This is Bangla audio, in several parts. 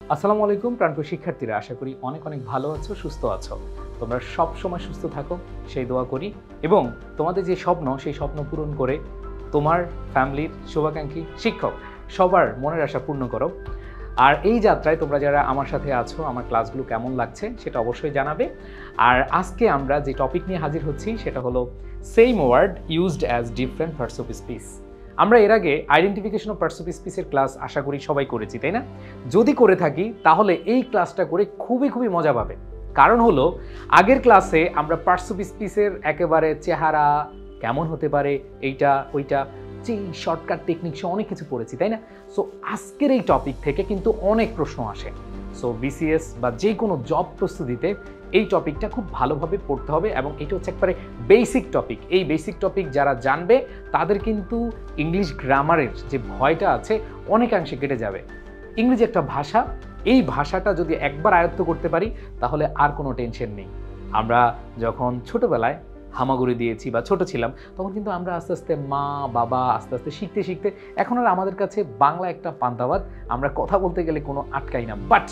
আসসালামু আলাইকুম প্রাণপ্রিয় শিক্ষার্থীরা, আশা করি অনেক অনেক ভালো আছো, সুস্থ আছো। তোমরা সব সময় সুস্থ থাকো সেই দোয়া করি এবং তোমাদের যে স্বপ্ন সেই স্বপ্ন পূরণ করে তোমার ফ্যামিলির শুভাকাঙ্ক্ষী শিক্ষক সবার মনের আশা পূর্ণ করো। আর এই যাত্রায় তোমরা যারা আমার সাথে আছো, আমার ক্লাসগুলো কেমন লাগছে সেটা অবশ্যই জানাবে। আর আজকে আমরা যে টপিক নিয়ে হাজির হচ্ছি সেটা হলো same word used as different parts of speech. আমরা এর আগে আইডেন্টিফিকেশন অফ পার্টস অফ স্পিচের ক্লাস আশা করি সবাই করেছি, তাই না? যদি করে থাকি তাহলে এই ক্লাসটা করে খুবই মজা পাবে। কারণ হলো আগের ক্লাসে আমরা পার্টস অফ স্পিচের একেবারে চেহারা কেমন হতে পারে, এইটা ওইটা, যে শর্টকাট টেকনিক সে অনেক কিছু পড়েছি, তাই না? সো আজকের এই টপিক থেকে কিন্তু অনেক প্রশ্ন আসে। সো বিসিএস বা যে কোনো জব প্রস্তুতিতে এই টপিকটা খুব ভালোভাবে পড়তে হবে এবং এটা হচ্ছে একবারে বেসিক টপিক। এই বেসিক টপিক যারা জানবে তাদের কিন্তু ইংলিশ গ্রামারের যে ভয়টা আছে অনেকাংশে কেটে যাবে। ইংরেজি একটা ভাষা, এই ভাষাটা যদি একবার আয়ত্ত করতে পারি তাহলে আর কোনো টেনশন নেই। আমরা যখন ছোটবেলায় হামাগুড়ি দিয়েছি বা ছোট ছিলাম তখন কিন্তু আমরা আস্তে আস্তে মা বাবা আস্তে আস্তে শিখতে এখন আর আমাদের কাছে বাংলা একটা পান্তাভাত, আমরা কথা বলতে গেলে কোনো আটকাই না। বাট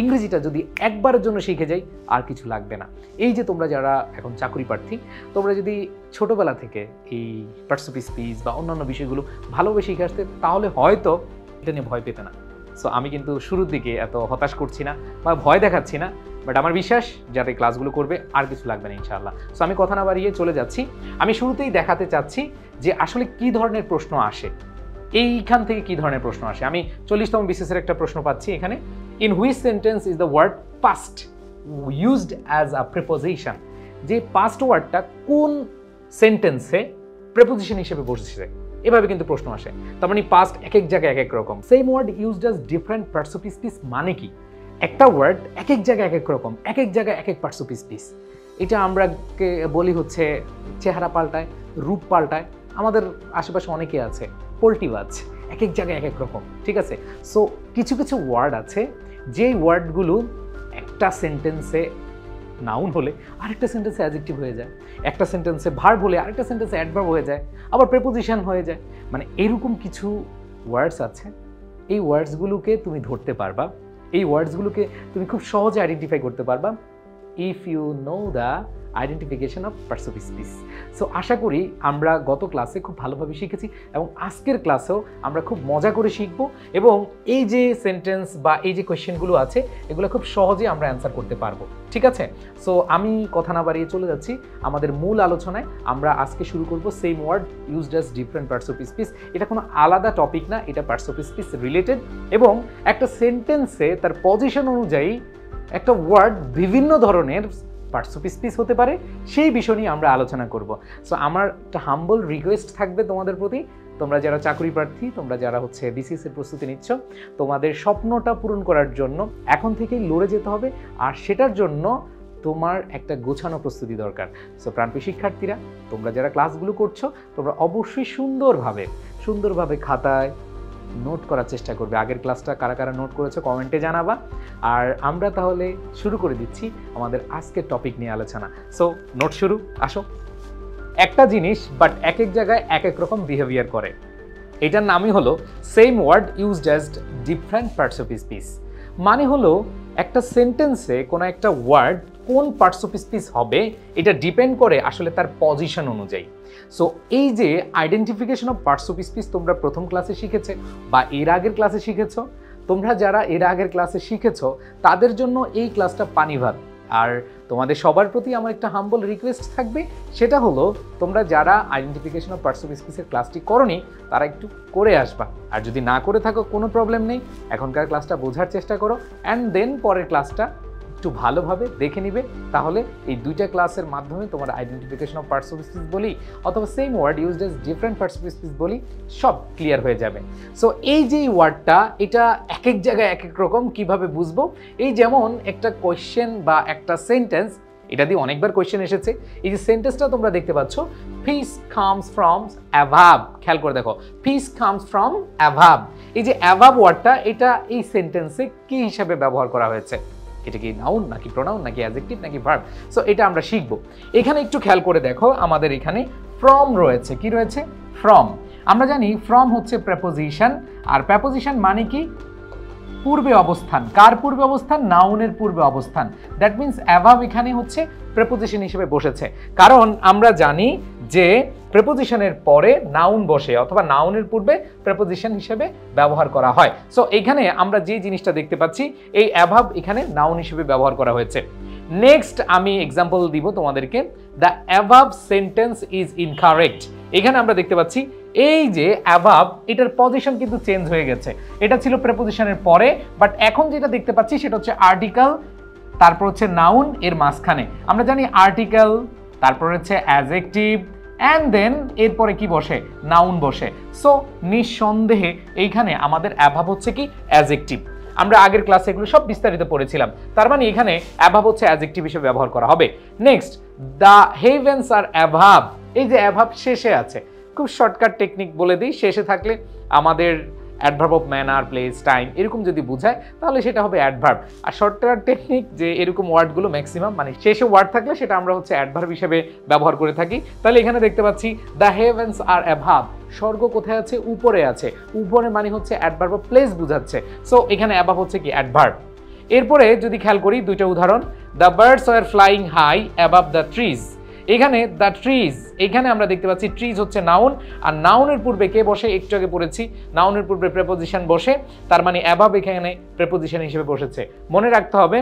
ইংরেজিটা যদি একবারের জন্য শিখে যাই আর কিছু লাগবে না। এই যে তোমরা যারা এখন চাকরি প্রার্থী, তোমরা যদি ছোটবেলা থেকে এই পার্টস অফ স্পিচ বা অন্যান্য বিষয়গুলো ভালোভাবে শিখে আসতে তাহলে হয়তো এটা নিয়ে ভয় পেতে না। সো আমি কিন্তু শুরুর দিকে এত হতাশ করছি না বা ভয় দেখাচ্ছি না, বাট আমার বিশ্বাস যারা ক্লাসগুলো করবে আর কিছু লাগবে না ইনশাআল্লাহ। সো আমি কথা না বাড়িয়ে চলে যাচ্ছি। আমি শুরুতেই দেখাতে চাচ্ছি যে আসলে কি ধরনের প্রশ্ন আসে, এইখান থেকে কি ধরনের প্রশ্ন আসে। আমি 40তম বিসিএসের একটা প্রশ্ন পাচ্ছি এখানে, in which sentence is the word past used as a preposition. যে পাস্ট ওয়ার্ডটা কোন সেন্টেন্সে প্রিপোজিশন হিসেবে বসেছে, এভাবে কিন্তু প্রশ্ন আসে। তার মানে পাস্ট এক এক জায়গায় এক এক রকম। Same word used as different parts of speech মানে কি? একটা ওয়ার্ড এক এক জায়গায় এক এক রকম, এক এক জায়গায় এক এক পার্টস অফ স্পিচ। এটা আমরা বলি হচ্ছে চেহারা পাল্টায়, রূপ পাল্টায়। আমাদের আশেপাশে অনেকে আছে পোল্টিবাজ, এক এক জায়গায় এক এক রকম, ঠিক আছে? সো কিছু কিছু ওয়ার্ড আছে যেই ওয়ার্ডগুলো একটা সেন্টেন্সে নাউন হলে আরেকটা সেন্টেন্সে অ্যাডজেক্টিভ হয়ে যায়, একটা সেন্টেন্সে ভার্ব হলে আরেকটা সেন্টেন্সে অ্যাডভার্ব হয়ে যায়, আবার প্রিপোজিশন হয়ে যায়। মানে এরকম কিছু ওয়ার্ডস আছে, এই ওয়ার্ডসগুলোকে তুমি ধরতে পারবা, এই ওয়ার্ডসগুলোকে তুমি খুব সহজে আইডেন্টিফাই করতে পারবা if you know the identification of parts of speech. So আশা করি আমরা গত ক্লাসে খুব ভালোভাবে শিখেছি এবং আজকের ক্লাসেও আমরা খুব মজা করে শিখব এবং এই যে সেন্টেন্স বা এই যে কোয়েশ্চেনগুলো আছে এগুলো খুব সহজে আমরা অ্যান্সার করতে পারবো, ঠিক আছে? সো আমি কথা না বাড়িয়ে চলে যাচ্ছি আমাদের মূল আলোচনায়। আমরা আজকে শুরু করব same word used as different parts of speech. এটা কোনো আলাদা টপিক না, এটা পার্টস অফ স্পিচ রিলেটেড এবং একটা সেন্টেন্সে তার পজিশন অনুযায়ী একটা ওয়ার্ড বিভিন্ন ধরনের পার্টস অফ স্পিচ হতে পারে, সেই বিষয় নিয়ে আমরা আলোচনা করব। সো আমার একটা হাম্বল রিকোয়েস্ট থাকবে তোমাদের প্রতি, তোমরা যারা চাকরি প্রার্থী, তোমরা যারা হচ্ছে বিসিএস এর প্রস্তুতি নিচ্ছ, তোমাদের স্বপ্নটা পূরণ করার জন্য এখন থেকেই লড়ে যেতে হবে। আর সেটার জন্য তোমার একটা গোছানো প্রস্তুতি দরকার। সো প্রাণপ্রিয় শিক্ষার্থীরা, তোমরা যারা ক্লাসগুলো করছো তোমরা অবশ্যই সুন্দরভাবে খাতায় নোট করার চেষ্টা করবে। আগের ক্লাসটা কারা কারা নোট করেছো কমেন্টে জানাবা। আর আমরা তাহলে শুরু করে দিচ্ছি আমাদের আজকের টপিক নিয়ে আলোচনা। সো নোট শুরু, আসো। একটা জিনিস বাট এক এক জায়গায় এক এক রকম বিহেভিয়ার করে, এটার নামই হলো same word used as different parts of speech. মানে হলো একটা সেন্টেন্সে কোনো একটা ওয়ার্ড কোন পার্টস অফ স্পিচ হবে এটা ডিপেন্ড করে আসলে তার পজিশন অনুযায়ী। সো এই যে identification of parts of speech তোমরা প্রথম ক্লাসে শিখেছে বা এর আগের ক্লাসে শিখেছো, তোমরা যারা এর আগের ক্লাসে শিখেছো তাদের জন্য এই ক্লাসটা পানিভাত। আর তোমাদের সবার প্রতি আমার একটা হাম্বল রিকোয়েস্ট থাকবে, সেটা হলো তোমরা যারা আইডেন্টিফিকেশন অফ পার্টস অফ স্পিচের ক্লাসটি করোনি তারা একটু করে আসবা। আর যদি না করে থাকো কোনো প্রবলেম নেই, এখনকার ক্লাসটা বোঝার চেষ্টা করো অ্যান্ড দেন পরের ক্লাসটা একটু ভালোভাবে দেখে নিবে। তাহলে এই দুইটা ক্লাসের মাধ্যমে তোমার identification of parts of speech বলি অথবা same word used as different parts of speech বলি, সব ক্লিয়ার হয়ে যাবে। সো এই যে ওয়ার্ডটা এটা এক এক জায়গায় এক এক রকম, কিভাবে বুঝবো? এই যেমন একটা কোয়েশ্চেন বা একটা সেন্টেন্স, এটা দিয়ে অনেকবার কোয়েশ্চেন এসেছে। এই যে সেন্টেন্সটা তোমরা দেখতে পাচ্ছ, ফিশ কামস ফ্রম অ্যাভাব, খেয়াল করে দেখো, ফিশ কামস ফ্রম অ্যাভাব। এই যে অ্যাভাব ওয়ার্ডটা এটা এই সেন্টেন্সে কি হিসাবে ব্যবহার করা হয়েছে? এটা কি নাউন নাকি প্রোনাউন নাকি অ্যাডজেক্টিভ নাকি ভার্ব? সো এটা আমরা শিখবো। এখানে একটু খেয়াল করে দেখো, আমাদের এখানে ফ্রম রয়েছে। কি রয়েছে? ফ্রম। আমরা জানি ফ্রম হচ্ছে প্রেপোজিশন, আর প্রেপোজিশন মানে কি? পূর্বে অবস্থান, কার পূর্বে অবস্থান? নাউনের পূর্বে অবস্থান। দ্যাট মিন্স অ্যাভাব এখানে হচ্ছে প্রেপোজিশন হিসেবে বসেছে, কারণ আমরা জানি যে প্রেপোজিশনের পরে নাউন বসে অথবা নাউনের পূর্বে প্রেপোজিশন হিসেবে ব্যবহার করা হয়। সো এখানে আমরা যে জিনিসটা দেখতে পাচ্ছি, এই অ্যাভাব এখানে নাউন হিসেবে ব্যবহার করা হয়েছে। নেক্সট আমি এক্সাম্পল দিব তোমাদেরকে, the above sentence is incorrect. এখানে আমরা দেখতে পাচ্ছি এই যে অ্যাভাব, এটার পজিশন কিন্তু চেঞ্জ হয়ে গেছে। এটা ছিল প্রেপোজিশনের পরে, বাট এখন যেটা দেখতে পাচ্ছি সেটা হচ্ছে আর্টিকেল, তারপর হচ্ছে নাউন, এর মাঝখানে আমরা জানি আর্টিকেল, তারপর হচ্ছে অ্যাডজেক্টিভ, অ্যান্ড দেন এরপরে কি বসে? নাউন বসে। সো নিঃসন্দেহে এইখানে আমাদের অ্যাভাব হচ্ছে কি? অ্যাডজেক্টিভ। আমরা আগের ক্লাসে এগুলো সব বিস্তারিত পড়েছিলাম, তার মানে এখানে অ্যাভাব হচ্ছে অ্যাডজেক্টিভ হিসেবে ব্যবহার করা হবে। নেক্সট, দ্য হেভেন্স আর অ্যাভাব। এই যে অ্যাভাব শেষে আছে, খুব শর্টকাট টেকনিক বলে দিই, শেষে থাকলে আমাদের adverb of manner, place, time এরকম যদি বোঝায় তাহলে সেটা হবে অ্যাডভার্ব। আর শর্টকাট টেকনিক যে এরকম ওয়ার্ডগুলো ম্যাক্সিমাম মানে শেষে ওয়ার্ড থাকলে সেটা আমরা হচ্ছে অ্যাডভার্ব হিসেবে ব্যবহার করে থাকি। তাহলে এখানে দেখতে পাচ্ছি দ্য হেভেন্স আর অ্যাভাব, স্বর্গ কোথায় আছে? উপরে আছে। উপরে মানে হচ্ছে অ্যাডভার্ব অফ প্লেস বোঝাচ্ছে। সো এখানে অ্যাভাব হচ্ছে কি? অ্যাডভার্ব। এরপরে যদি খেয়াল করি দুইটা উদাহরণ, the birds are flying high above the trees. এখানে দ্য ট্রিজ, এখানে আমরা দেখতে পাচ্ছি ট্রিজ হচ্ছে নাউন, আর নাউনের পূর্বে কে বসে? একটু আগে পড়েছি, নাউনের পূর্বে প্রেপোজিশন বসে, তার মানে অ্যাভাব এখানে প্রেপোজিশন হিসেবে বসেছে। মনে রাখতে হবে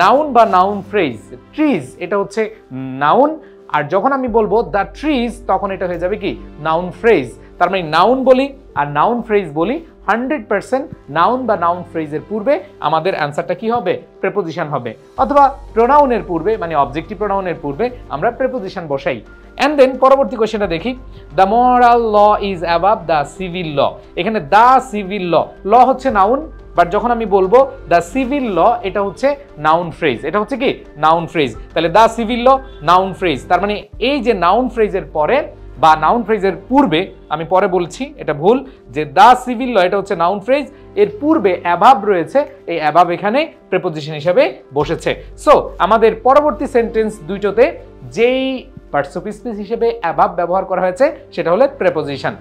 নাউন বা নাউন ফ্রেজ, ট্রিজ এটা হচ্ছে নাউন, আর যখন আমি বলবো দ্য ট্রিজ তখন এটা হয়ে যাবে কি? Noun phrase. তার মানে নাউন বলি আর নাউন ফ্রেজ বলি, 100% নাউন বা নাউন ফ্রেজের পূর্বে আমাদের অ্যান্সারটা কি হবে? প্রেপোজিশন হবে, অথবা প্রোনাউনের পূর্বে মানে অবজেক্টিভ প্রোনাউনের পূর্বে আমরা প্রেপোজিশন বসাই। এন্ড দেন পরবর্তী কোশ্চেনটা দেখি, the moral law is above the civil law. এখানে দ্য সিভিল ল, ল হচ্ছে নাউন, বাট যখন আমি বলবো দ্য সিভিল ল এটা হচ্ছে নাউন ফ্রেজ, এটা হচ্ছে কি? Noun phrase. তাহলে the civil law noun phrase, তার মানে এই যে নাউন ফ্রেজের পরে বা নাউন ফ্রেজের পূর্বে, আমি পরে বলছি এটা ভুল, যে দ্য সিভিল ল এটা হচ্ছে নাউন ফ্রেজ, এর পূর্বে অ্যাভাব রয়েছে, এই অ্যাভাব এখানে প্রেপোজিশন হিসেবে বসেছে। সো আমাদের পরবর্তী সেন্টেন্স দুইটোতে যেই পার্টসিপল স্পিচ হিসেবে অ্যাভাব ব্যবহার করা হয়েছে সেটা হলো প্রেপোজিশন।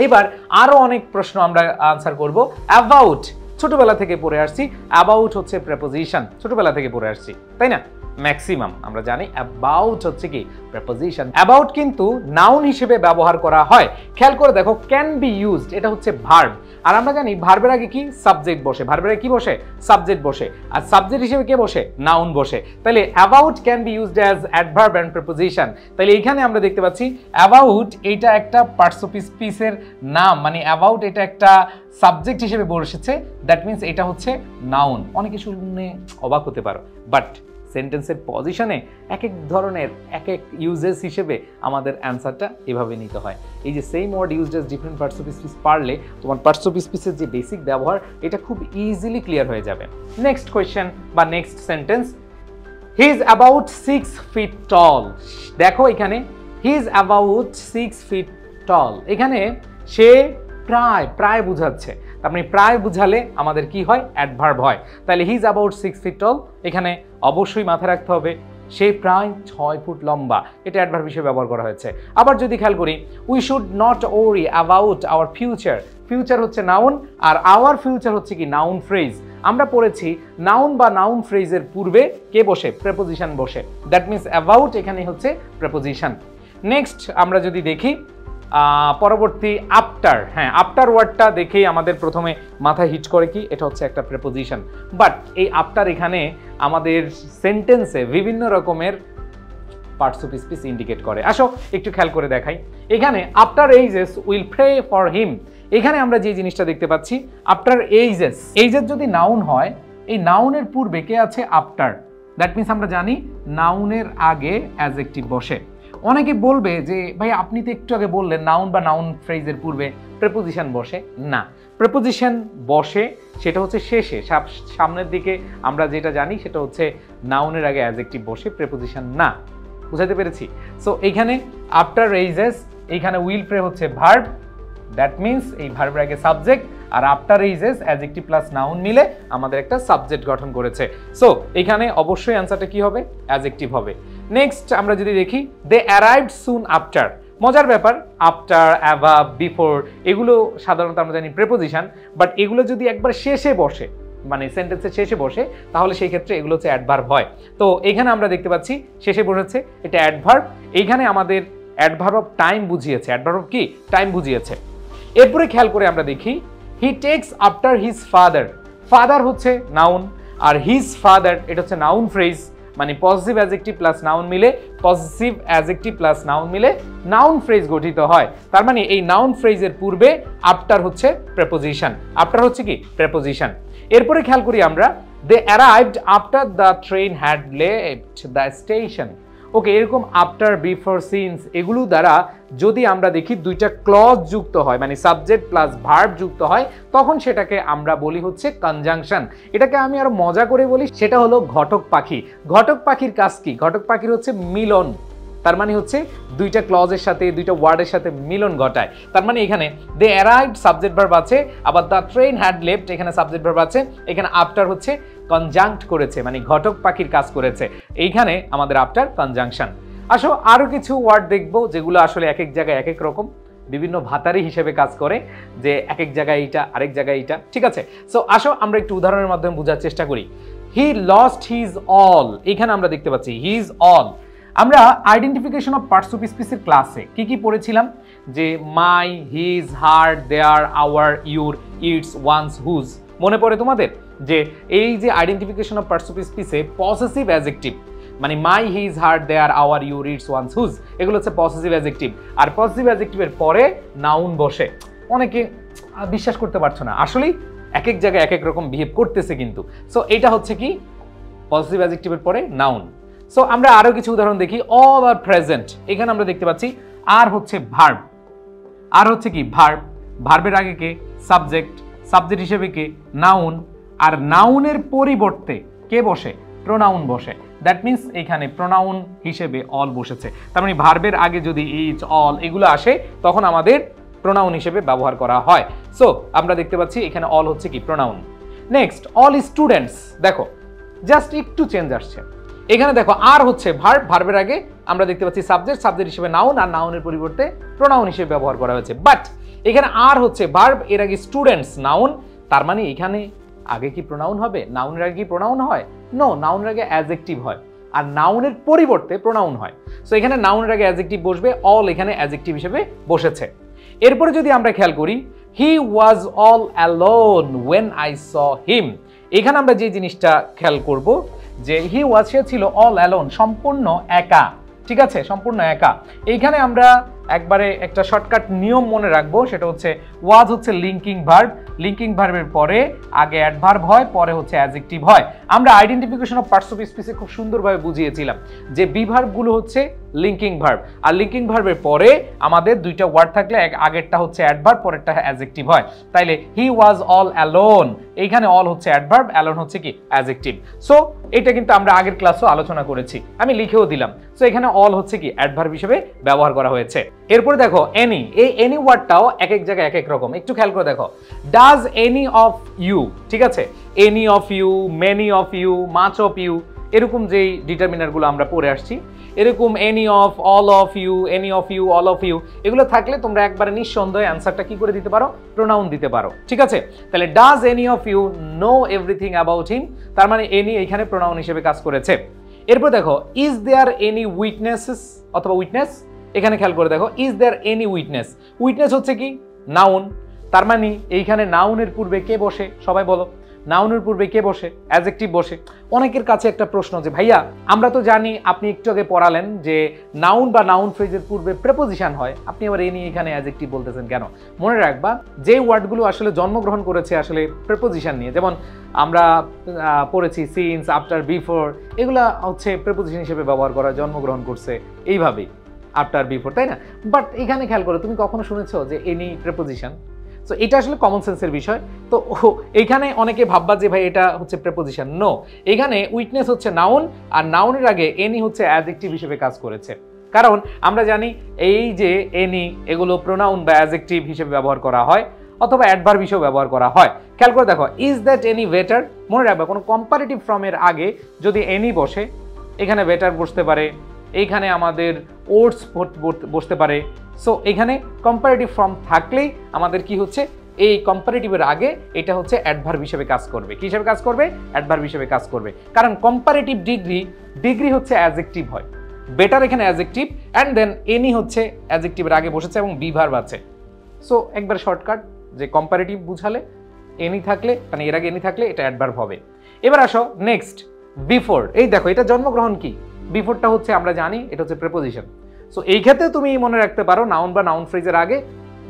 এবার আরো অনেক প্রশ্ন আমরা আনসার করব। অ্যাবাউট ছোটবেলা থেকে পড়ে আসছি, অ্যাবাউট হচ্ছে প্রেপোজিশন, ছোটবেলা থেকে পড়ে আসছি, তাই না? ম্যাক্সিমাম আমরা জানি অ্যাবাউট হচ্ছে কি? প্রেপোজিশন। অ্যাবাউট কিন্তু নাউন হিসেবে ব্যবহার করা হয়। খেয়াল করে দেখো, ক্যান বি ইউজড এটা হচ্ছে ভার্ব, আর আমরা জানি ভার্বের আগে কি? সাবজেক্ট বসে। ভার্বের আগে কি বসে? সাবজেক্ট বসে। আর সাবজেক্ট হিসেবে কে বসে? নাউন বসে। তাহলে about can be used as adverb and preposition. তাহলে এখানে আমরা দেখতে পাচ্ছি অ্যাবাউট এটা একটা পার্টস অফ স্পিচের নাম, মানে অ্যাবাউট এটা একটা সাবজেক্ট হিসেবে বসেছে, দ্যাট মিন্স এটা হচ্ছে নাউন। অনেকে শুনে অবাক হতে পারো, বাট সেন্টেন্সের পজিশনে এক এক ধরনের এক এক ইউজেস হিসেবে আমাদের অ্যান্সারটা এভাবে নিতে হয়। এই যে same word used as different parts of speech পারলে তোমার পার্টস অফ স্পিচের যে বেসিক ব্যবহার এটা খুব ইজিলি ক্লিয়ার হয়ে যাবে। নেক্সট কোয়েশ্চেন বা next sentence, he is about 6 feet টল। দেখো এখানে হি ইজ অ্যাবাউট 6 feet টল, এখানে সে প্রায় প্রায় বুঝাচ্ছে, তার মানে প্রায় বুঝালে আমাদের কি হয়? অ্যাডভার্ব হয়। তাহলে হি ইজ অ্যাবাউট 6 feet টল, এখানে অবশ্যই মাথায় রাখতে হবে সে প্রায় 6 ফুট লম্বা, এটা অ্যাডভার্ব হিসেবে ব্যবহার করা হয়েছে। আবার যদি খেয়াল করি, উই শুড নট ওরি অ্যাবাউট আওয়ার ফিউচার, ফিউচার হচ্ছে নাউন আর আওয়ার ফিউচার হচ্ছে কি? Noun phrase. আমরা পড়েছি নাউন বা নাউন ফ্রেজের পূর্বে কে বসে? প্রেপোজিশন বসে, দ্যাট মিন্স অ্যাবাউট এখানে হচ্ছে প্রেপোজিশন। নেক্সট আমরা যদি দেখি পরবর্তী আফটার, হ্যাঁ আফটার ওয়ার্ডটা দেখেই আমাদের প্রথমে মাথায় হিট করে কি? এটা হচ্ছে একটা প্রেপোজিশন, বাট এই আফটার এখানে আমাদের সেন্টেন্সে বিভিন্ন রকমের পার্টস অফ স্পিচ ইন্ডিকেট করে। আসো একটু খেয়াল করে দেখাই, এখানে after ages will pray for him, এখানে আমরা যে জিনিসটা দেখতে পাচ্ছি আফটার এইজেস, এইজেস যদি নাউন হয়, এই নাউনের পূর্বে কে আছে? আফটার, দ্যাট মিন্স আমরা জানি নাউনের আগে অ্যাডজেক্টিভ বসে। অনেকে বলবে যে ভাই আপনি তো একটু আগে বললেন নাউন বা নাউন ফ্রেজের পূর্বে প্রেপোজিশন বসে। না, প্রেপোজিশন বসে সেটা হচ্ছে শেষে, সামনের দিকে আমরা যেটা জানি সেটা হচ্ছে নাউনের আগে অ্যাডজেক্টিভ বসে, প্রেপোজিশন না। বুঝাতে পেরেছি? সো এইখানে আফটার এইজেস, এইখানে উইল প্রে হচ্ছে ভার্ব, দ্যাট মিন্স এই ভার্বের আগে সাবজেক্ট, আর after ages adjective plus noun মিলে আমাদের একটা সাবজেক্ট গঠন করেছে। সো এখানে অবশ্যই অ্যান্সারটা কি হবে? অ্যাডজেক্টিভ হবে। নেক্সট আমরা যদি দেখি, দে অ্যারাইভড সুন আফটার। মজার ব্যাপার, আফটার, অ্যাবাভ, বিফোর এগুলো সাধারণত আমরা জানি প্রেপোজিশন, বাট এগুলো যদি একবার শেষে বসে মানে সেন্টেন্সের শেষে বসে তাহলে সেই ক্ষেত্রে এগুলো হচ্ছে অ্যাডভার্ব হয়। তো এখানে আমরা দেখতে পাচ্ছি শেষে বসেছে, এটা অ্যাডভার্ব। এইখানে আমাদের অ্যাডভার্ব অফ টাইম বুঝিয়েছে। অ্যাডভার্ব অফ কি? টাইম বুঝিয়েছে। এরপরে খেয়াল করে আমরা দেখি হি tax after his father. Father হচ্ছে নাউন, আর হিজ ফাদার এটা হচ্ছে নাউন ফ্রেজ, মানে পজিটিভ অ্যাডজেক্টিভ প্লাস নাউন মিলে, পজিটিভ অ্যাডজেক্টিভ প্লাস নাউন মিলে নাউন ফ্রেজ গঠিত হয়। তার মানে এই নাউন ফ্রেজের পূর্বে আফটার হচ্ছে প্রেপোজিশন। আফটার হচ্ছে কি? প্রেপোজিশন। এরপরে খেয়াল করি আমরা they arrived after the train had left the station. Okay, এরকম আফটার, বিফোর, সিন্স এগুলো দ্বারা যদি আমরা দেখি দুইটা ক্লজ যুক্ত হয়, মানে সাবজেক্ট প্লাস ভার্ব যুক্ত হয়, তখন সেটাকে আমরা বলি হচ্ছে কনজাংশন। এটাকে আমি আরো মজা করে বলি, সেটা হলো ঘটক পাখি। ঘটক পাখির কাজ কি? ঘটক পাখির হচ্ছে মিলন। তার মানে হচ্ছে দুইটা ক্লজের সাথে, দুইটা ওয়ার্ডের সাথে মিলন ঘটায়। তার মানে এখানে দে অ্যারাইভড সাবজেক্ট ভার্ব আছে, আবার দ্য ট্রেন হ্যাড লেফট এখানে সাবজেক্ট ভার্ব আছে, এখানে আফটার হচ্ছে কনজাংক্ট করেছে, মানে ঘটক পাখির কাজ করেছে। এইখানে আমাদের আফটার কনজাংশন। আসো আরো কিছু ওয়ার্ড দেখবো যেগুলো আসলে এক এক জায়গায় এক এক রকম, বিভিন্ন ভাতারি হিসেবে কাজ করে, যে এক এক জায়গায় এইটা, আরেক জায়গায় এইটা। ঠিক আছে, সো আসো আমরা একটু উদাহরণের মাধ্যমে বোঝার চেষ্টা করি। হি লস্ট হিজ অল, এখানে আমরা দেখতে পাচ্ছি হিজ অল। আমরা আইডেন্টিফিকেশন অফ পার্টস অফ স্পিচের ক্লাসে কি কি পড়েছিলাম? যে my, his, her, their, our, your, its, one's, whose. মনে পড়ে তোমাদের যে এই যে আইডেন্টিফিকেশন অফ পার্টস অফ স্পিচে পসেসিভ অ্যাডজেক্টিভ, মানে my, his, her, their, our, your, its, one's, whose, এগুলো হচ্ছে পসেসিভ অ্যাডজেক্টিভ। আর পসেসিভ অ্যাডজেক্টিভের পরে নাউন বসে। অনেকে বিশ্বাস করতে পারছো না, আসলেই এক এক জায়গায় এক এক রকম বিহেভ করতেছে কিন্তু। সো এটা হচ্ছে কি? পসেসিভ অ্যাডজেক্টিভের পরে নাউন। সো আমরা আরো কিছু উদাহরণ দেখি। অল আর প্রেজেন্ট, এখানে আমরা দেখতে পাচ্ছি আর হচ্ছে ভার্ব। আর হচ্ছে কি? ভার্ব। ভার্বের আগে কে? সাবজেক্ট। সাবজেক্ট হিসেবে কে? নাউন। আর নাউনের পরিবর্তে কে বসে? প্রোনাউন বসে। দ্যাট মিনস এখানে প্রোনাউন হিসেবে অল বসেছে। তার মানে ভার্বের আগে যদি ইচ, অল এগুলো আসে তখন আমাদের প্রোনাউন হিসেবে ব্যবহার করা হয়। সো আমরা দেখতে পাচ্ছি এখানে অল হচ্ছে কি? প্রোনাউন। Next, all students. দেখো জাস্ট একটু চেঞ্জ আসছে। এখানে দেখো আর হচ্ছে ভার্ব, ভার্বের আগে আমরা দেখতে পাচ্ছি সাবজেক্ট, সাবজেক্ট হিসেবে নাউন, আর নাউনের পরিবর্তে প্রোনাউন হিসেবে ব্যবহার করা হয়েছে। বাট এখানে আর হচ্ছে ভার্ব, এর আগে স্টুডেন্টস নাউন। তার মানে এখানে আগে কি প্রোনাউন হবে? নাউনের আগে কি প্রোনাউন হয়? নো, নাউনের আগে অ্যাডজেক্টিভ হয়, আর নাউনের পরিবর্তে প্রোনাউন হয়। সো এখানে নাউনের আগে অ্যাডজেক্টিভ বসবে, অল এখানে অ্যাডজেক্টিভ হিসেবে বসেছে। এরপরে যদি আমরা খেয়াল করি, he was all alone when I saw him. এখানে আমরা যে জিনিসটা খেয়াল করব যে হি ওয়াজ, সে ছিল অল অ্যালোন, সম্পূর্ণ একা। ঠিক আছে, সম্পূর্ণ একা। এইখানে আমরা একবারে একটা শর্টকাট নিয়ম মনে রাখবো, সেটা হচ্ছে ওয়াজ হচ্ছে লিঙ্কিং ভার্ব। লিঙ্কিং ভার্বের পরে আগে অ্যাডভার্ব হয়, পরে হচ্ছে অ্যাডজেক্টিভ হয়। আমরা আইডেন্টিফিকেশন অফ পার্টস অফ স্পিচে খুব সুন্দরভাবে বুঝিয়েছিলাম যে বি ভার্বগুলো হচ্ছে লিঙ্কিং ভার্ব, আর লিঙ্কিং ভার্বের পরে আমাদের দুইটা ওয়ার্ড থাকলে আগেরটা হচ্ছে অ্যাডভার্ব, পরেরটা অ্যাডজেক্টিভ হয়। তাইলে হি ওয়াজ অল অ্যালোন, এইখানে অল হচ্ছে অ্যাডভার্ব, অ্যালোন হচ্ছে কি? অ্যাডজেক্টিভ। সো এটা কিন্তু আমরা আগের ক্লাসেও আলোচনা করেছি, আমি লিখেও দিলাম। সো এখানে অল হচ্ছে কি? অ্যাডভার্ব হিসেবে ব্যবহার করা হয়েছে। এরপরে দেখো এনি, এই এনি ওয়ার্ডটাও এক এক জায়গায় এক এক রকম। একটু খেয়াল করে দেখো, ডাজ এনি অফ ইউ, ঠিক আছে, any of you, many of you, much of you, এরকম যেই ডিটারমিনারগুলো আমরা পড়ে আসছি, এরকম any of, all of you, any of you, all of you, এগুলো থাকলে তোমরা একবারে নিঃসন্দেহে অ্যান্সারটা কি করে দিতে পারো? প্রোনাউন দিতে পারো। ঠিক আছে, তাহলে does any of you know everything about him, তার মানে এনি এখানে প্রোনাউন হিসেবে কাজ করেছে। এরপর দেখো, ইজ দেয়ার এনি উইটনেসেস অথবা উইটনেস, এখানে খেয়াল করে দেখো, is there any witness. Witness হচ্ছে কি? নাউন। তার মানে এইখানে নাউনের পূর্বে কে বসে? সবাই বলো, নাউনের পূর্বে কে বসে? অ্যাডজেক্টিভ বসে। অনেকের কাছে একটা প্রশ্ন যে ভাইয়া আমরা তো জানি, আপনি একটু আগে পড়ালেন যে নাউন বা নাউন ফ্রেজের পূর্বে প্রেপোজিশন হয়, আপনি আবার এনি এখানে অ্যাডজেক্টিভ বলতেছেন কেন? মনে রাখবা যে ওয়ার্ডগুলো আসলে জন্মগ্রহণ করেছে আসলে প্রেপোজিশন নিয়ে, যেমন আমরা পড়েছি সিন্স, আফটার, বিফোর, এগুলা হচ্ছে প্রেপোজিশন হিসেবে ব্যবহার করা, জন্মগ্রহণ করছে এইভাবেই, আফটার, বিফোর, তাই না? বাট এখানে খেয়াল করো, তুমি কখনো শুনেছো যে এনি প্রেপোজিশন? সো এটা আসলে কমন সেন্সের বিষয়। তো এইখানে অনেকে ভাববা যে ভাই এটা হচ্ছে প্রেপোজিশন। নো, এখানে উইটনেস হচ্ছে নাউন, আর নাউনের আগে এনি হচ্ছে অ্যাডজেক্টিভ হিসেবে কাজ করেছে। কারণ আমরা জানি এই যে এনি, এগুলো প্রোনাউন বা অ্যাডজেক্টিভ হিসেবে ব্যবহার করা হয়, অথবা অ্যাডভার্ব হিসেবে ব্যবহার করা হয়। খেয়াল করে দেখো, ইজ দ্যাট এনি বেটার, মনে রাখবা কোনো কম্পারেটিভ ফর্মের আগে যদি এনি বসে, এখানে বেটার বসতে পারে, এইখানে আমাদের ওটস বসতে পারে। সো এখানে কম্পারেটিভ ফর্ম থাকলেই আমাদের কি হচ্ছে? এই কম্পারেটিভের আগে এটা হচ্ছে অ্যাডভার্ব হিসেবে কাজ করবে। কি হিসেবে কাজ করবে? অ্যাডভার্ব হিসেবে কাজ করবে, কারণ কম্পারেটিভ ডিগ্রি হচ্ছে অ্যাডজেক্টিভ হয়, বেটার এখানে অ্যাডজেক্টিভ, অ্যান্ড দেন এনি হচ্ছে অ্যাডজেক্টিভের আগে বসেছে এবং বি ভার্ব আছে। সো একবার শর্টকাট যে কম্পারেটিভ বুঝালে এনি থাকলে, মানে এর আগে এনি থাকলে এটা অ্যাডভার্ব হবে। এবার আসো নেক্সট, বিফোর। এই দেখো এটা জন্মগ্রহণ কি, বিফোরটা হচ্ছে আমরা জানি এটা হচ্ছে প্রেপোজিশন। সো এই ক্ষেত্রে তুমি মনে রাখতে পারো নাউন বা নাউন ফ্রেজের আগে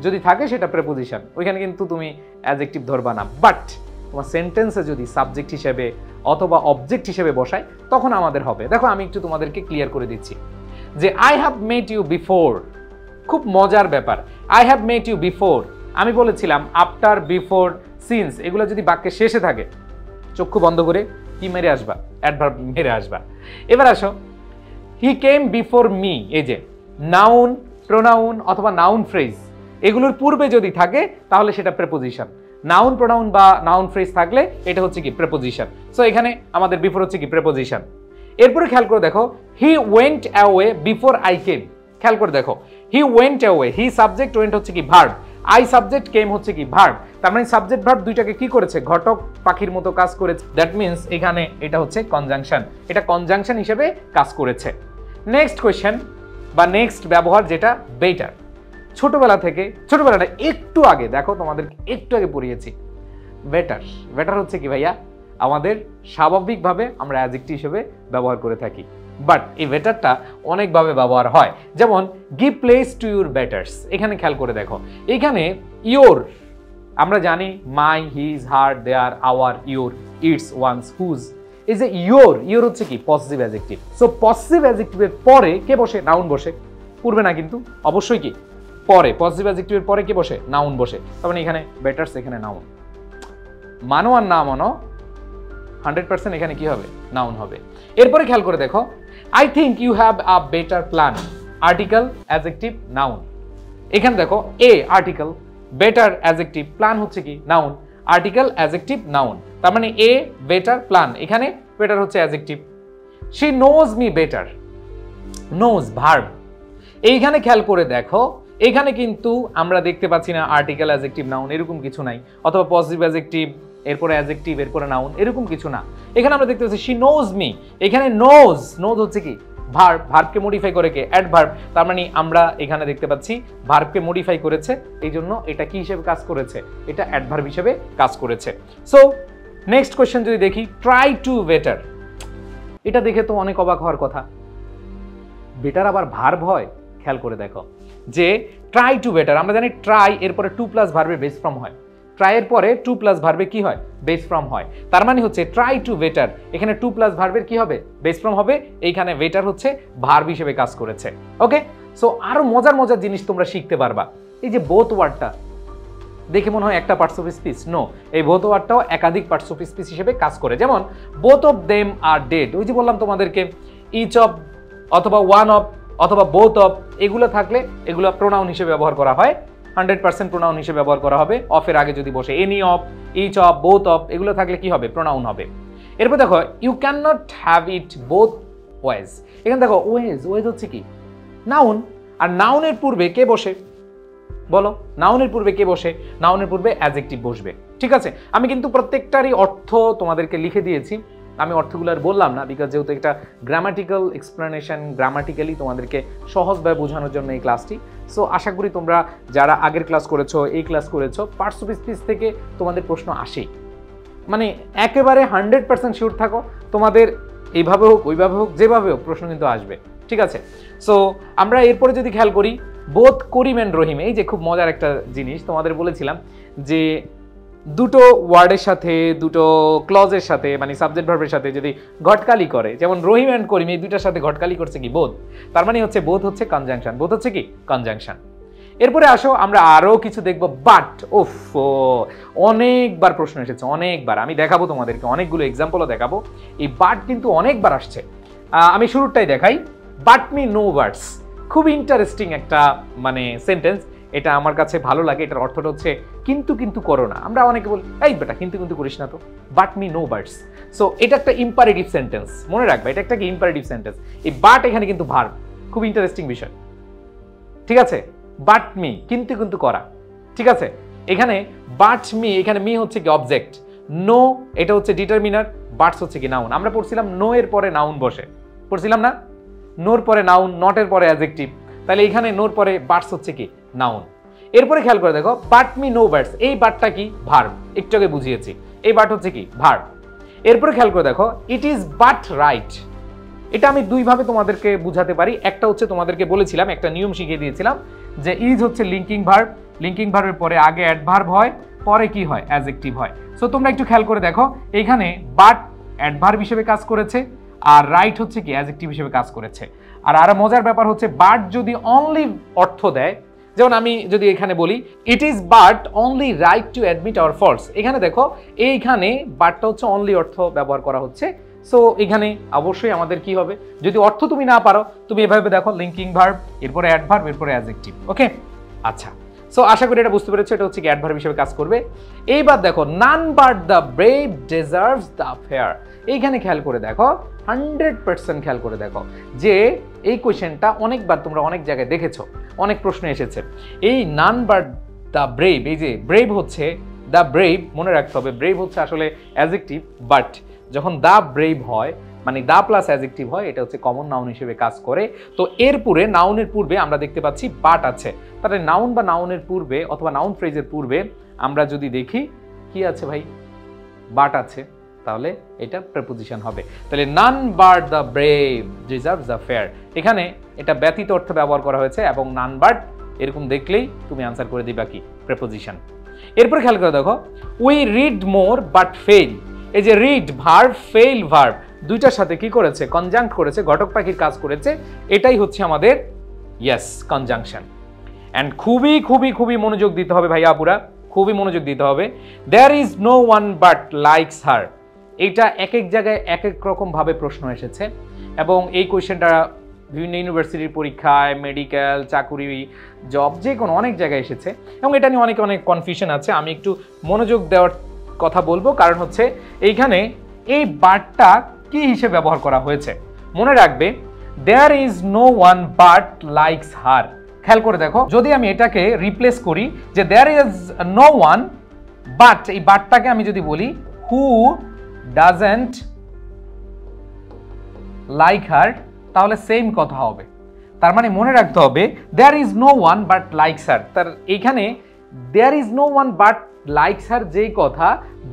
যদি থাকে সেটা প্রেপোজিশন, ওইখানে কিন্তু তুমি অ্যাডজেক্টিভ ধরবা না। বাট তোমার সেন্টেন্সে যদি সাবজেক্ট হিসেবে অথবা অবজেক্ট হিসেবে বসায় তখন আমাদের হবে। দেখো আমি একটু তোমাদেরকে ক্লিয়ার করে দিচ্ছি যে I have met you before, খুব মজার ব্যাপার। I have met you before, আমি বলেছিলাম আফটার, বিফোর, সিন্স এগুলো যদি বাক্যের শেষে থাকে চক্ষু বন্ধ করে কি মেরে আসবা? অ্যাডভার্ব মেরে আসবা। এবার আসো, হি কেম বিফোর মি, এই যে নাউন, প্রোনাউন অথবা নাউন ফ্রেজ এগুলোর পূর্বে যদি থাকে তাহলে সেটা প্রেপোজিশন। নাউন, প্রোনাউন বা নাউন ফ্রেজ থাকলে এটা হচ্ছে কি প্রেপোজিশন। সো এখানে আমাদের বিফোর হচ্ছে কি প্রেপোজিশন। এরপরে খেয়াল করে দেখো, he went away before I came. খেয়াল করে দেখো, he went away, he subject, went হচ্ছে কি ভার্ব, আই সাবজেক্ট, কেম হচ্ছে কি ভার্ব। তার মানে সাবজেক্ট ভার্ব দুইটাকে কি করেছে? ঘটক পাখির মতো কাজ করেছে। দ্যাট মিনস এখানে এটা হচ্ছে কনজাংশন, এটা কনজাংশন হিসেবে কাজ করেছে। নেক্সট কোয়েশ্চেন বা নেক্সট ব্যবহার যেটা বেটার। ছোটবেলা না একটু আগে দেখো তোমাদেরকে একটু আগে পড়িয়েছি বেটার। বেটার হচ্ছে কি ভাইয়া? আমাদের স্বাভাবিকভাবে আমরা অ্যাডজেক্টিভ হিসেবে ব্যবহার করে থাকি, বাট এই বেটারটা অনেকভাবে ব্যবহার হয়। যেমন give place to your betters, এখানে খেয়াল করে দেখো, এখানে ইয়োর আমরা জানি my, his, her, their, our, your, its, one's, whose. এই যে ইয়োর হচ্ছে কি পজিটিভ অ্যাডজেক্টিভ। সো পজিটিভ অ্যাডজেক্টিভের পরে কে বসে? নাউন বসে। পূর্বে না কিন্তু, অবশ্যই কি পরে। পজিটিভ অ্যাডজেক্টিভের পরে কে বসে? নাউন বসে। তার মানে এখানে বেটার্স, এখানে নাউন। মানো আর না মানো 100% এখানে কি হবে? নাউন হবে। এরপরে খেয়াল করে দেখো, I think you have a better plan, article, adjective, noun. এখানে দেখো a article, better adjective, plan হচ্ছে কি নাউন, আর্টিকেল, অ্যাডজেক্টিভ, নাউন। তার মানে এ বেটার, প্ল্যান, এখানে বেটার হচ্ছে adjective. She knows me better, knows verb. এইখানে খেয়াল করে দেখো, এখানে কিন্তু আমরা দেখতে পাচ্ছি না আর্টিকেল, অ্যাডজেক্টিভ, নাউন এরকম কিছু নাই, অথবা পজিটিভ অ্যাডজেক্টিভ এরপরে অ্যাডজেক্টিভ এরপরে নাউন এরকম কিছু না। এখানে আমরা দেখতে পাচ্ছি শি নোজ মি, এখানে নোজ হচ্ছে কি ভার্ব, ভার্বকে মডিফাই করে কে? অ্যাডভার্ব। তার মানে আমরা এখানে দেখতে পাচ্ছি ভার্বকে মডিফাই করেছে, এই জন্য এটা কি হিসেবে কাজ করেছে? এটা অ্যাডভার্ব হিসেবে কাজ করেছে। সো নেক্সট কোয়েশ্চেন যদি দেখি, ট্রাই টু বেটার, এটা দেখে তো অনেক অবাক হওয়ার কথা, বেটার আবার ভার্ব হয়? খেয়াল করে দেখো যে ট্রাই টু বেটার, আমরা জানি ট্রাই এরপরে টু প্লাস ভার্বের বেস ফর্ম হয়, ট্রাই এর পরে টু প্লাস ভার্বে কি হয়? বেস ফর্ম হয়। তার মানে হচ্ছে ট্রাই টু বেটার, এখানে টু প্লাস ভার্বের কি হবে? বেস ফর্ম হবে। এইখানে বেটার হচ্ছে ভার্ব হিসেবে কাজ করেছে। ওকে, সো আরো মজার জিনিস তোমরা শিখতে পারবা। এই যে বোথ ওয়ার্ডটা দেখে মনে হয় একটা পার্টস অফ স্পিচ, নো, এই বোথ ওয়ার্ডটাও একাধিক পার্টস অফ স্পিচ হিসেবে কাজ করে। যেমন both of them are dead, ওই যে বললাম তোমাদেরকে ইচ অফ অথবা ওয়ান অফ অথবা বোথ অফ এগুলো থাকলে এগুলো প্রোনাউন হিসেবে ব্যবহার করা হয়, 100% প্রোনাউন হিসেবে ব্যবহার করা হবে। অফের আগে যদি বসে any of, each of, both of এগুলো থাকলে কি হবে? প্রোনাউন হবে। এরপর দেখো you can not have it both ways, এখানে দেখো ওয়েজ হচ্ছে কি নাউন, আর নাউনের পূর্বে কে বসে বলো? নাউনের পূর্বে কে বসে? নাউনের পূর্বে অ্যাডজেক্টিভ বসবে। ঠিক আছে, আমি কিন্তু প্রত্যেকটারই অর্থ তোমাদেরকে লিখে দিয়েছি, আমি অর্থগুলো আর বললাম না, বিকজ যেহেতু একটা গ্রামাটিক্যাল এক্সপ্লেনেশন, গ্রামাটিক্যালি তোমাদেরকে সহজভাবে বোঝানোর জন্য এই ক্লাসটি। সো আশা করি তোমরা যারা আগের ক্লাস করেছো, এই ক্লাস করেছো, পার্টস অফ স্পিচ থেকে তোমাদের প্রশ্ন আসেই, মানে একেবারে 100% শিওর থাকো তোমাদের এইভাবে হোক ওইভাবে হোক যেভাবে হোক প্রশ্ন কিন্তু আসবে। ঠিক আছে, সো আমরা এরপরে যদি খেয়াল করি বোথ করিম অ্যান্ড রহিম, এই যে খুব মজার একটা জিনিস তোমাদের বলেছিলাম যে দুটো ওয়ার্ডের সাথে দুটো ক্লজের সাথে মানে সাবজেক্ট ভার্বের সাথে যদি ঘটকালি করে, যেমন রহিম অ্যান্ড করিম এই দুইটার সাথে ঘটকালি করছে কি বোথ, তার মানে হচ্ছে বোথ হচ্ছে কনজাংশন, বোথ হচ্ছে কি কনজাংশন। এরপরে আসো আমরা আরো কিছু দেখব, বাট ওফ অনেকবার প্রশ্ন এসেছে, অনেকবার, আমি দেখাবো তোমাদেরকে অনেকগুলো এক্সাম্পলও দেখাবো। এই বাট কিন্তু অনেকবার আসছে, আমি শুরুটাই দেখাই। বাট মি নো ওয়ার্ডস, খুব ইন্টারেস্টিং একটা মানে সেন্টেন্স, এটা আমার কাছে ভালো লাগে। এটার অর্থটা হচ্ছে কিন্তু করো না। আমরা অনেকে বলি এই বেটা কিন্তু করিস না তো, but me no birds. So এটা একটা ইম্পারেটিভ সেন্টেন্স, মনে রাখবে এটা একটা কি ইম্পারেটিভ সেন্টেন্স। এই বাট এখানে কিন্তু ভার্ব, খুব ইন্টারেস্টিং বিষয়। ঠিক আছে, বাট মি কিন্তু করা। ঠিক আছে, এখানে বাট মি, এখানে মি হচ্ছে কি অবজেক্ট, নো এটা হচ্ছে ডিটারমিনার, বাটস হচ্ছে কি নাউন। আমরা পড়ছিলাম নো এর পরে নাউন বসে, পড়ছিলাম না? নোর পরে নাউন, নটের পরে অ্যাডজেক্টিভ, তাহলে এখানে নোর পরে বাটস হচ্ছে কি নাউন। এরপরে খেয়াল করে দেখো বাট মি নো বাটস, এই বাটটা কি ভার্ব, একটু আগে বুঝিয়েছি, এই বাট হচ্ছে কি ভার্ব। এরপরে খেয়াল করে দেখো ইট ইজ বাট রাইট, এটা আমি দুইভাবে তোমাদেরকে বুঝাতে পারি। একটা হচ্ছে তোমাদেরকে বলেছিলাম, একটা নিয়ম শিখিয়ে দিয়েছিলাম যে ইজ হচ্ছে লিঙ্কিং ভার্ব, লিঙ্কিং ভার্বের পরে আগে অ্যাডভার্ব হয়, পরে কি হয় অ্যাডজেক্টিভ হয়। সো তোমরা একটু খেয়াল করে দেখো এইখানে বাট অ্যাডভার্ব হিসেবে কাজ করেছে আর রাইট হচ্ছে কি অ্যাডজেক্টিভ হিসেবে কাজ করেছে। আর আরো মজার ব্যাপার হচ্ছে বাট যদি অনলি অর্থ দেয়, যেমন আমি যদি এখানে বলি it is but only right to admit our faults, এখানে দেখো এইখানে বাটটা হচ্ছে অনলি অর্থ ব্যবহার করা হচ্ছে। সো এখানে অবশ্যই আমাদের কি হবে, যদি অর্থ তুমি না পারো তুমি এভাবে দেখো লিঙ্কিং ভার্ব, এরপরে অ্যাডভার্ব, এরপরে অ্যাডজেক্টিভ। ওকে, আচ্ছা, সো আশা করি এটা বুঝতে পেরেছো, এটা হচ্ছে কি অ্যাডভার্ব হিসেবে কাজ করবে। এইবার দেখো নান but the brave deserves the fair, এইখানে খেয়াল করে দেখো 100% খেয়াল করে দেখো যে এই কোয়েশ্চেনটা অনেকবার তোমরা অনেক জায়গায় দেখেছো, অনেক প্রশ্ন এসেছে। এই নান বাট দ্য ব্রেভ, এই যে ব্রেভ হচ্ছে দ্য ব্রেভ, মনে রাখতে হবে ব্রেভ হচ্ছে আসলে অ্যাডজেক্টিভ, বাট যখন দ্য ব্রেভ হয় মানে দ্য প্লাস অ্যাডজেক্টিভ হয়, এটা হচ্ছে কমন নাউন হিসেবে কাজ করে। তো এরপরে নাউনের পূর্বে আমরা দেখতে পাচ্ছি বাট আছে, তাহলে নাউন বা নাউনের পূর্বে অথবা নাউন ফ্রেজের পূর্বে আমরা যদি দেখি কি আছে ভাই, বাট আছে, তাহলে এটা প্রেপোজিশন হবে। তাহলে নান but the brave deserves the fair, এখানে এটা ব্যতীত অর্থে ব্যবহার করা হয়েছে এবং নান বাট এরকম দেখলেই তুমি আনসার করে দিবা কি প্রেপোজিশন। এরপর খেয়াল করে দেখো we read more but fail, এই যে রিড ভার্ব, ফেইল ভার্ব, দুইটার সাথে কি করেছে কনজাংক্ট করেছে, ঘটক পাখির কাজ করেছে, এটাই হচ্ছে আমাদের ইয়েস কনজাংশন। এন্ড খুবই খুবই খুবই মনোযোগ দিতে হবে ভাইয়া আপুরা, খুবই মনোযোগ দিতে হবে। There is no one but likes her, এইটা এক এক জায়গায় এক এক রকম ভাবে প্রশ্ন এসেছে এবং এই কোয়েশ্চেনটা বিভিন্ন ইউনিভার্সিটির পরীক্ষায়, মেডিকেল, চাকুরি, জব, যে কোনো অনেক জায়গায় এসেছে এবং এটা নিয়ে অনেক অনেক কনফিউশন আছে। আমি একটু মনোযোগ দেওয়ার কথা বলবো, কারণ হচ্ছে এইখানে এই বাটটা কি হিসেবে ব্যবহার করা হয়েছে মনে রাখবে, there is no one but likes her. খেয়াল করে দেখো যদি আমি এটাকে রিপ্লেস করি যে there is no one but, এই বাটটাকে আমি যদি বলি হু ডাজন্ট লাইক হার, তাহলে সেম কথা হবে। তার মানে মনে রাখতে হবে there is no one but likes her, তার এইখানে there is no one but likes her যেই কথা,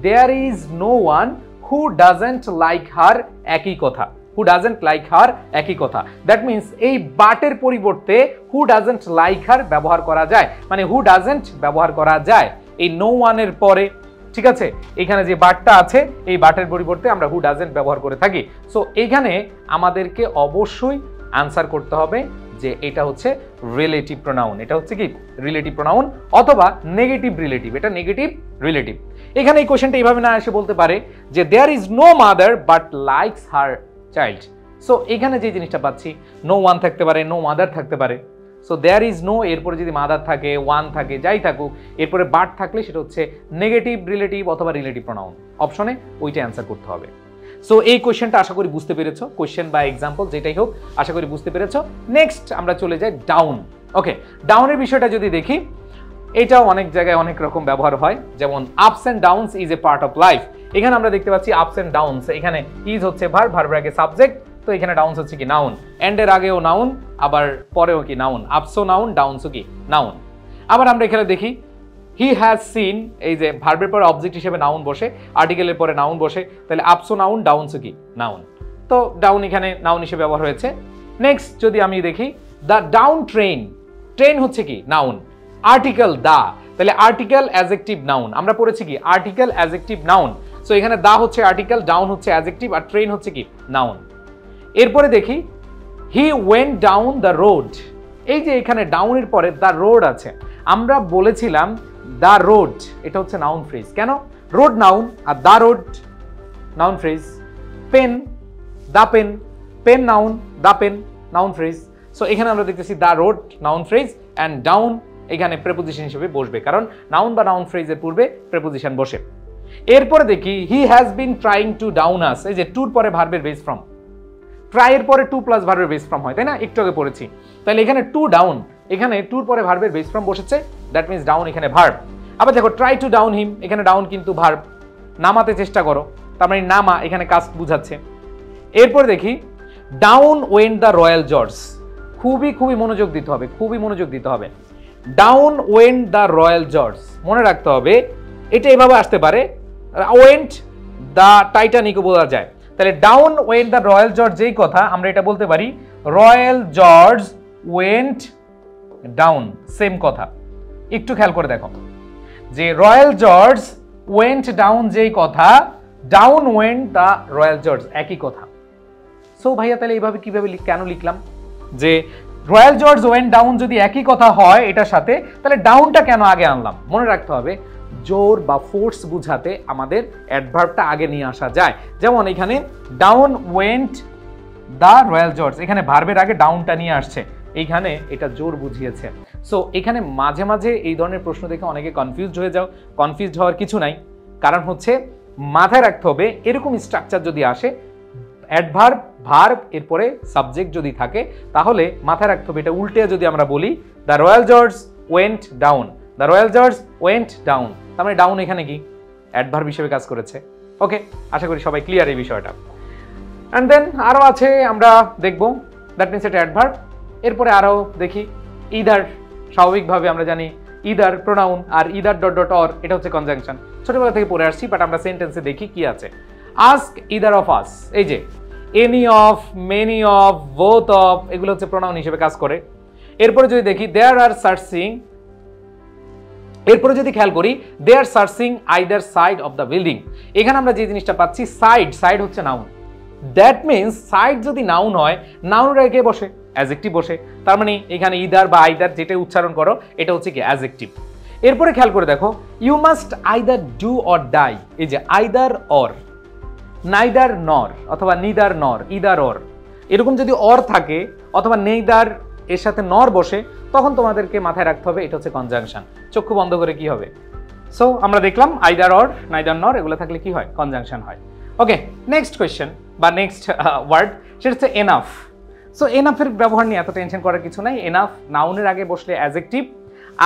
there is no one who doesn't like her একই কথা, হু ডাজন্ট লাইক হার একই কথা। দ্যাট মিনস এই বাটের পরিবর্তে হু ডাজন্ট লাইক হার ব্যবহার করা যায়, মানে হু ডাজন্ট ব্যবহার করা যায় এই নো ওয়ানের পরে, ঠিক আছে? এখানে যে বাটটা আছে এই বাটের পরিবর্তে আমরা হু ডাজন্ট ব্যবহার করে থাকি। সো এইখানে আমাদেরকে অবশ্যই আনসার করতে হবে যে এটা হচ্ছে রিলেটিভ প্রোনাউন, এটা হচ্ছে কি রিলেটিভ প্রোনাউন অথবা নেগেটিভ রিলেটিভ, এটা নেগেটিভ রিলেটিভ। এখানে এই কোশ্চেনটা এইভাবে না এসে বলতে পারে যে there is no mother but likes her child. So এখানে যে জিনিসটা পাচ্ছি নো ওয়ান থাকতে পারে, নো মাদার থাকতে পারে। সো দেয়ার ইজ নো, এরপরে যদি মাদার থাকে, ওয়ান থাকে, যাই থাকুক, এরপরে বাট থাকলে সেটা হচ্ছে নেগেটিভ রিলেটিভ অথবা রিলেটিভ প্রোনাউন, অপশনে ওইটা অ্যান্সার করতে হবে। সো এই কোয়েশ্চেনটা আশা করি বুঝতে পেরেছো, কোয়েশ্চেন বা এক্সাম্পল যেটাই হোক আশা করি বুঝতে পেরেছো। নেক্সট আমরা চলে যাই ডাউন। ওকে, ডাউনের বিষয়টা যদি দেখি এটাও অনেক জায়গায় অনেক রকম ব্যবহার হয়, যেমন ups and downs is a part of life. এখানে আমরা দেখতে পাচ্ছি আপস অ্যান্ড ডাউনস, এখানে ইজ হচ্ছে ভার্ব, ভার্বের আগে সাবজেক্ট, তো এখানে ডাউনস হচ্ছে কি নাউন, এন্ড এর আগেও নাউন আবার পরেও কি নাউন, আপসও নাউন, ডাউনসও কি নাউন। আবার আমরা এখানে দেখি হি হ্যাজ সিন, এই যে ভার্বের পরে অবজেক্ট হিসেবে নাউন বসে, আর্টিকেলের পরে নাউন বসে, তাহলে আপসও নাউন, ডাউনসও কি নাউন। তো ডাউন এখানে নাউন হিসেবে ব্যবহার হয়েছে। নেক্সট যদি আমি দেখি দ্য ডাউন ট্রেন, ট্রেন হচ্ছে কি নাউন, আর্টিকেল দা, তাহলে আর্টিকেল অ্যাডজেক্টিভ নাউন, আমরা পড়েছি কি আর্টিকেল অ্যাডজেক্টিভ নাউন। সো এখানে দা হচ্ছে আর্টিকেল, ডাউন হচ্ছে অ্যাডজেক্টিভ আর ট্রেন হচ্ছে কি নাউন। এরপরে দেখি he went down the road, এই যে এখানে ডাউনের পরে দ্য রোড আছে, আমরা বলেছিলাম দ্য রোড এটা হচ্ছে নাউন ফ্রেজ, কেন রোড নাউন আর the road noun phrase. Pen, the pen, pen noun, the pen noun phrase. So এখানে আমরা দেখতেছি the road noun phrase and down এখানে প্রেপোজিশন হিসেবে বসবে, কারণ নাউন বা নাউন ফ্রেজের পূর্বে প্রেপোজিশন বসে। এরপরে দেখি he has been trying to down us, এই যে টুর পরে ভার্বের বেস ফর্ম, ট্রাই এর পরে টু প্লাস ভার্বের বেস ফর্ম হয়, তাই না? একটু আগে পড়েছি। তাহলে এখানে টু ডাউন, এখানে টুর পরে ভার্বের বেস ফর্ম বসেছে, দ্যাট মিনস ডাউন এখানে ভার্ব। আবার দেখো ট্রাই টু ডাউন হিম, এখানে ডাউন কিন্তু ভার্ব, নামাতে চেষ্টা করো, তার মানে নামা এখানে কাজ বুঝাচ্ছে। এরপর দেখি down went the royal George, খুবই মনোযোগ দিতে হবে, খুবই মনোযোগ দিতে হবে। Down went the royal George, মনে রাখতে হবে এটা এভাবে আসতে পারে, ওয়েন্ট দ্য টাইটানিকও বলা যায়। তাহলে down went the royal George যেই কথা, আমরা এটা বলতে পারি royal George went down, same কথা। একটু খেয়াল করে দেখো যে রয়্যাল জর্জ ওয়েন্ট ডাউন যেই কথা, down went the royal George একই কথা। সো ভাইয়া তাহলে এইভাবে কিভাবে কেন লিখলাম যে রয়্যাল জর্জ ওয়েন্ট ডাউন যদি একই কথা হয় এটার সাথে, তাহলে ডাউনটা কেন আগে আনলাম? মনে রাখতে হবে জোর বা ফোর্স বুঝাতে আমাদের অ্যাডভার্বটা আগে নিয়ে আসা যায়। যেমন এখানে down went the royal George, এখানে ভার্বের আগে ডাউনটা নিয়ে আসছে, এইখানে এটা জোর বুঝিয়েছে। সো এখানে মাঝে মাঝে এই ধরনের প্রশ্ন দেখে অনেকে কনফিউজড হয়ে যাও, কনফিউজড হওয়ার কিছু নাই, কারণ হচ্ছে মাথায় রাখতে হবে এরকম স্ট্রাকচার যদি আসে, অ্যাডভার্ব ভার্ব এরপরে সাবজেক্ট যদি থাকে, তাহলে মাথায় রাখতে হবে এটা উল্টে যদি আমরা বলি the royal George went down, the royal George went down, তার মানে ডাউন এখানে কি অ্যাডভার্ব হিসেবে কাজ করেছে। ওকে, আশা করি সবাই ক্লিয়ার এই বিষয়টা। অ্যান্ড দেন আরও আছে আমরা দেখব, দ্যাট মিনস এটা অ্যাডভার্ব। এরপরে আরও দেখি ইদার, স্বাভাবিকভাবে আমরা জানি ইদার প্রোনাউন, আর ইদার ডট ডট অর এটা হচ্ছে কনজাংশন, ছোটবেলা থেকে পড়ে আসছি, বাট আমরা সেন্টেন্সে দেখি কি আছে। আস্ক ইদার অফ আস, এই যে any of, many of, both of, এগুলো হচ্ছে প্রোনাউন হিসেবে কাজ করে। এরপরে যদি দেখি দেয়ার আর সার্চিং, এরপরে যদি খেয়াল করি they are searching either side of the building, এখানে আমরা যে জিনিসটা পাচ্ছি সাইড, সাইড হচ্ছে নাউন। দ্যাট মিনস সাইড যদি নাউন হয়, নাউনের আগে বসে অ্যাডজেক্টিভ বসে, তার মানে এখানে ইদার বা আইদার যেটা উচ্চারণ করো এটা হচ্ছে কি অ্যাডজেক্টিভ। এরপরে খেয়াল করে দেখো you must either do or die, এই যে আইদার অর, নাইদার নর অথবা নিদার নর, ইদার অর, এরকম যদি অর থাকে অথবা নেইদার এর সাথে নর বসে, তখন তোমাদেরকে মাথায় রাখতে হবে এটা হচ্ছে কনজাংশন। চক্ষু বন্ধ করে কি হবে? সো আমরা দেখলাম আইদার অর, নাইদার নর, এগুলো থাকলে কি হয়? কনজাংশন হয়। ওকে, নেক্সট কোয়েশ্চেন বা নেক্সট ওয়ার্ড, সেটা হচ্ছে এনাফ। সো এনাফের ব্যবহার নিয়ে এত টেনশন করার কিছু নাই। এনাফ নাউনের আগে বসলে অ্যাডজেক্টিভ,